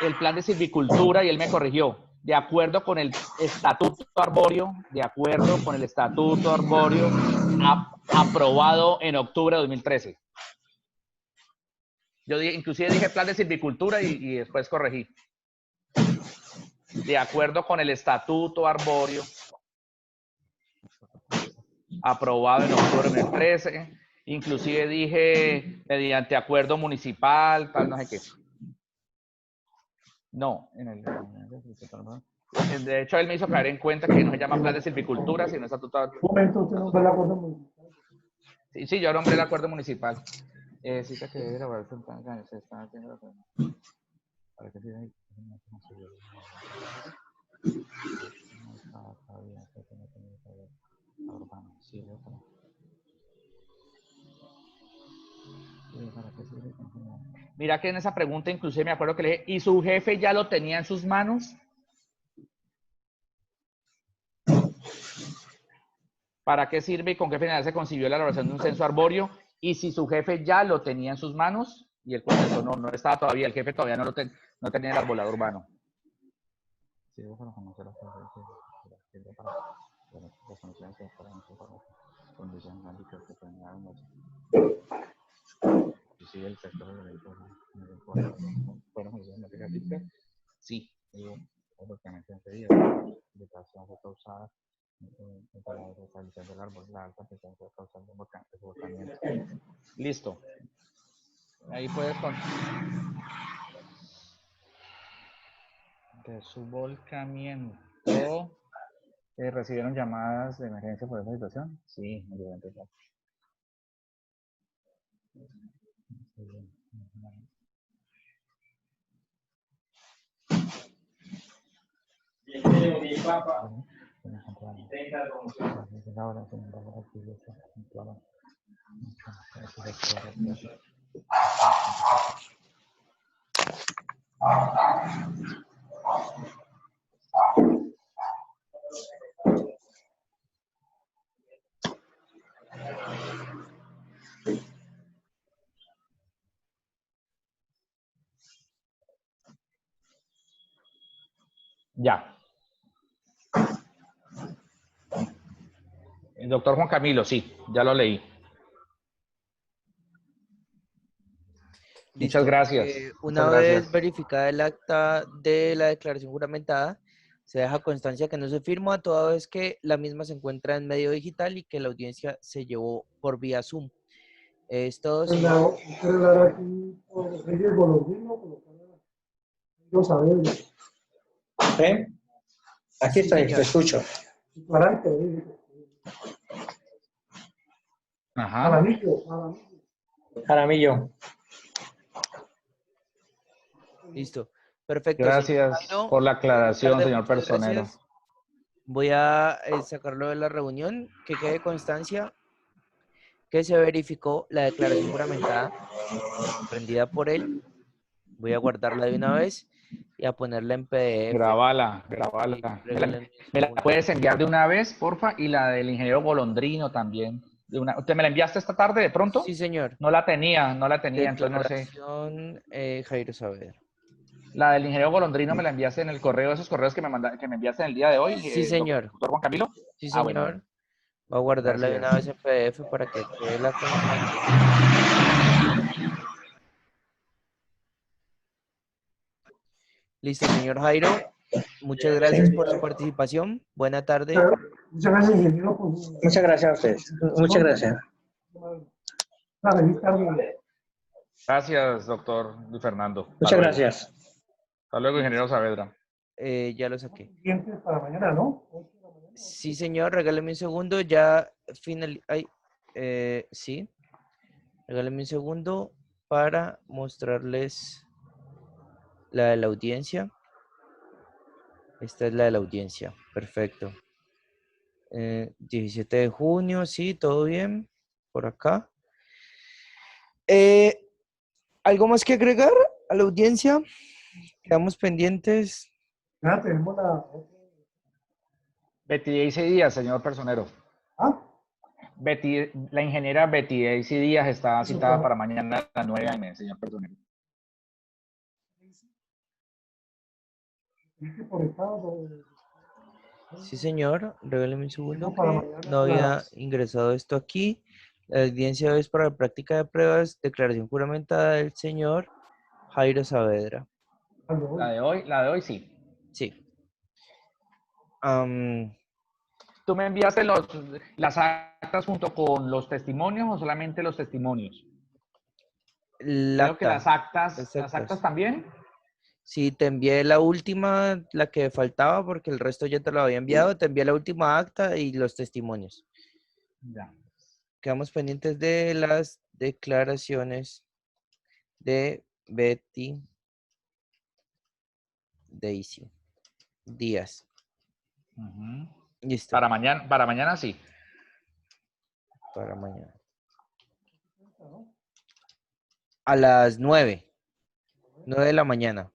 el plan de silvicultura y él me corrigió. De acuerdo con el estatuto arbóreo, aprobado en octubre de 2013. Yo inclusive dije plan de silvicultura y después corregí. De acuerdo con el estatuto arbóreo, aprobado en octubre de 2013. Inclusive dije mediante acuerdo municipal, tal, no sé qué. No, de hecho él me hizo caer en cuenta que no se llama plan de silvicultura, sino estatuto. Un momento, usted nombró el acuerdo municipal. Sí, yo nombré el acuerdo municipal. Sí, que debe elaborarse un plan que se está haciendo para que mira que en esa pregunta inclusive me acuerdo que le dije, ¿y su jefe ya lo tenía en sus manos? ¿Para qué sirve y con qué finalidad se concibió la elaboración de un censo arbóreo? Y si su jefe ya lo tenía en sus manos, y él contestó, no estaba todavía, el jefe todavía no tenía el arbolado urbano. Sí, listo. Ahí puedes de su volcamiento ¿Recibieron llamadas de emergencia por esa situación? Sí, me llegó a empezar. Ya. El doctor Juan Camilo, sí, ya lo leí. Muchas Listo. gracias. Muchas Una gracias. vez verificada el acta de la declaración juramentada, se deja constancia que no se firma toda vez que la misma se encuentra en medio digital y que la audiencia se llevó por vía Zoom. Es todo, señor. Quiero hablar aquí por Reyes Bolondino, quiero saber, ¿Eh? Aquí Sí, estoy, te señor. escucho. Clarante, Ajá. Jaramillo. Jaramillo. Listo. Perfecto, señor Gracias Jairo. por la Buenas aclaración, tardes, señor muchas personero. gracias. Voy a sacarlo de la reunión, que quede constancia que se verificó la declaración juramentada prendida por él. Voy a guardarla de una vez y a ponerla en PDF. Grábala, Sí, grábala. regálenme un ¿Me la segundo. puedes enviar de una vez, porfa? Y la del ingeniero Golondrino también. ¿Usted me la enviaste esta tarde de pronto? Sí, señor. No la tenía, entonces no sé. Declaración Jairo Saavedra. La del ingeniero Golondrino me la enviaste en el correo, esos correos que me enviaste en el día de hoy, Sí, señor. doctor Juan Camilo. Sí, Ah, bueno, bueno. señor. Voy a guardarla de Gracias. una vez en PDF para que quede la constancia. Listo, señor Jairo. Muchas gracias Sí. por su participación. Buena tarde. Muchas gracias, ingeniero, por Muchas gracias a ustedes. Muchas gracias. una feliz tarde. Gracias, doctor Luis Fernando. Hasta Muchas luego. gracias. Hasta luego, ingeniero Listo. Saavedra. Ya lo saqué. Pendientes para mañana, ¿no? Sí, señor. Regáleme un segundo. Ya final. Ay, sí. Regáleme un segundo para mostrarles la de la audiencia. Esta es la de la audiencia. Perfecto. 17 de junio, sí, todo bien. Por acá. ¿Algo más que agregar a la audiencia? Quedamos pendientes. Ya tenemos la... Betty Daisy Díaz, señor personero. ¿Ah? La ingeniera Betty Daisy Díaz está Eso citada para fue. mañana a las 9 a.m., señor personero. Dice por estado, Sí, señor. Regáleme un segundo para que mañana no a había las... ingresado esto aquí. La audiencia es para la práctica de pruebas. Declaración juramentada del señor Jairo Saavedra. La de hoy sí. Sí. ¿Tú me enviaste las actas junto con los testimonios o solamente los testimonios? El Creo que acta. las Exactas. actas también. Sí, te envié la última, la que faltaba, porque el resto ya te lo había enviado. Te envié la última acta y los testimonios. Ya. Quedamos pendientes de las declaraciones de Betty Daisy Díaz. Listo, Para mañana sí. para mañana. A las 9 de la mañana.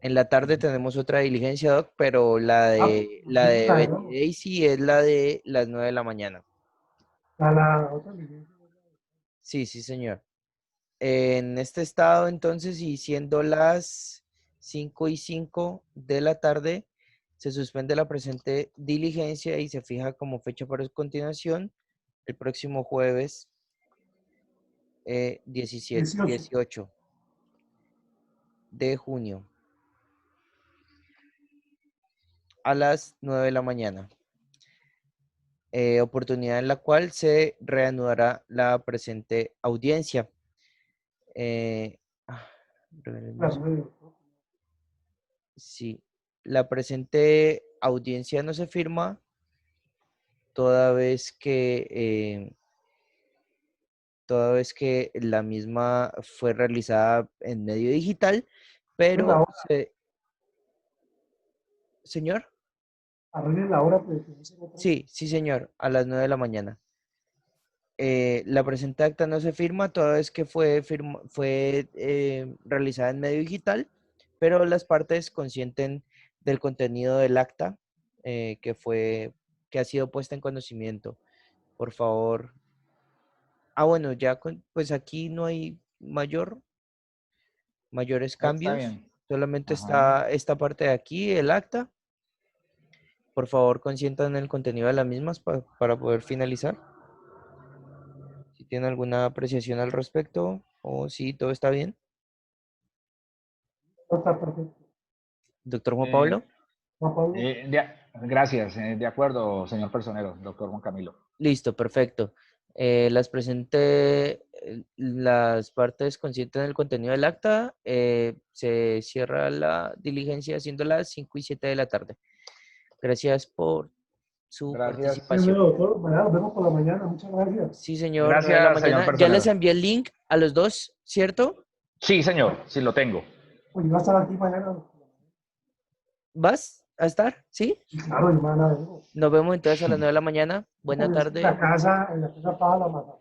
En la tarde tenemos otra diligencia, Doc, pero la de Betty Daisy es la de las 9 de la mañana. A la otra Sí, sí, señor. En este estado, entonces, y siendo las 5:05 de la tarde, se suspende la presente diligencia y se fija como fecha para su continuación el próximo jueves 18 de junio a las 9 de la mañana. Oportunidad en la cual se reanudará la presente audiencia. Eh, ah, regálame un segundo. Sí, La presente audiencia no se firma toda vez que la misma fue realizada en medio digital, Arreglen la pero hora, señor, arreglen la hora, pues, que no se meta. sí, señor, a las 9 de la mañana. La presente acta no se firma toda vez que fue realizada en medio digital, pero las partes consienten del contenido del acta que ha sido puesta en conocimiento. Por favor. Bueno, pues aquí no hay mayores Está cambios. bien. Solamente Ajá. está esta parte de aquí, el acta. Por favor, consientan el contenido de las mismas para poder finalizar. Si tienen alguna apreciación al respecto o si todo está bien. Está perfecto. Doctor Juan Pablo. Eh, Juan Pablo, gracias. De acuerdo, señor personero, doctor Juan Camilo. Listo, perfecto. Las partes consienten el contenido del acta. Se cierra la diligencia siendo las 5:07 de la tarde. Gracias por su Gracias. participación. bienvenido, doctor. Mañana nos vemos por la mañana. Muchas gracias. Sí, señor, 9 de la Gracias, señor mañana. Ya les personero. envié el link a los dos, ¿cierto? Sí, señor, sí lo tengo. Oye, va a estar aquí mañana. ¿Vas a estar? ¿Sí? Sí, claro, hermana. Nos vemos entonces a las 9 de la mañana. Buena En la tarde. casa, paga la masa.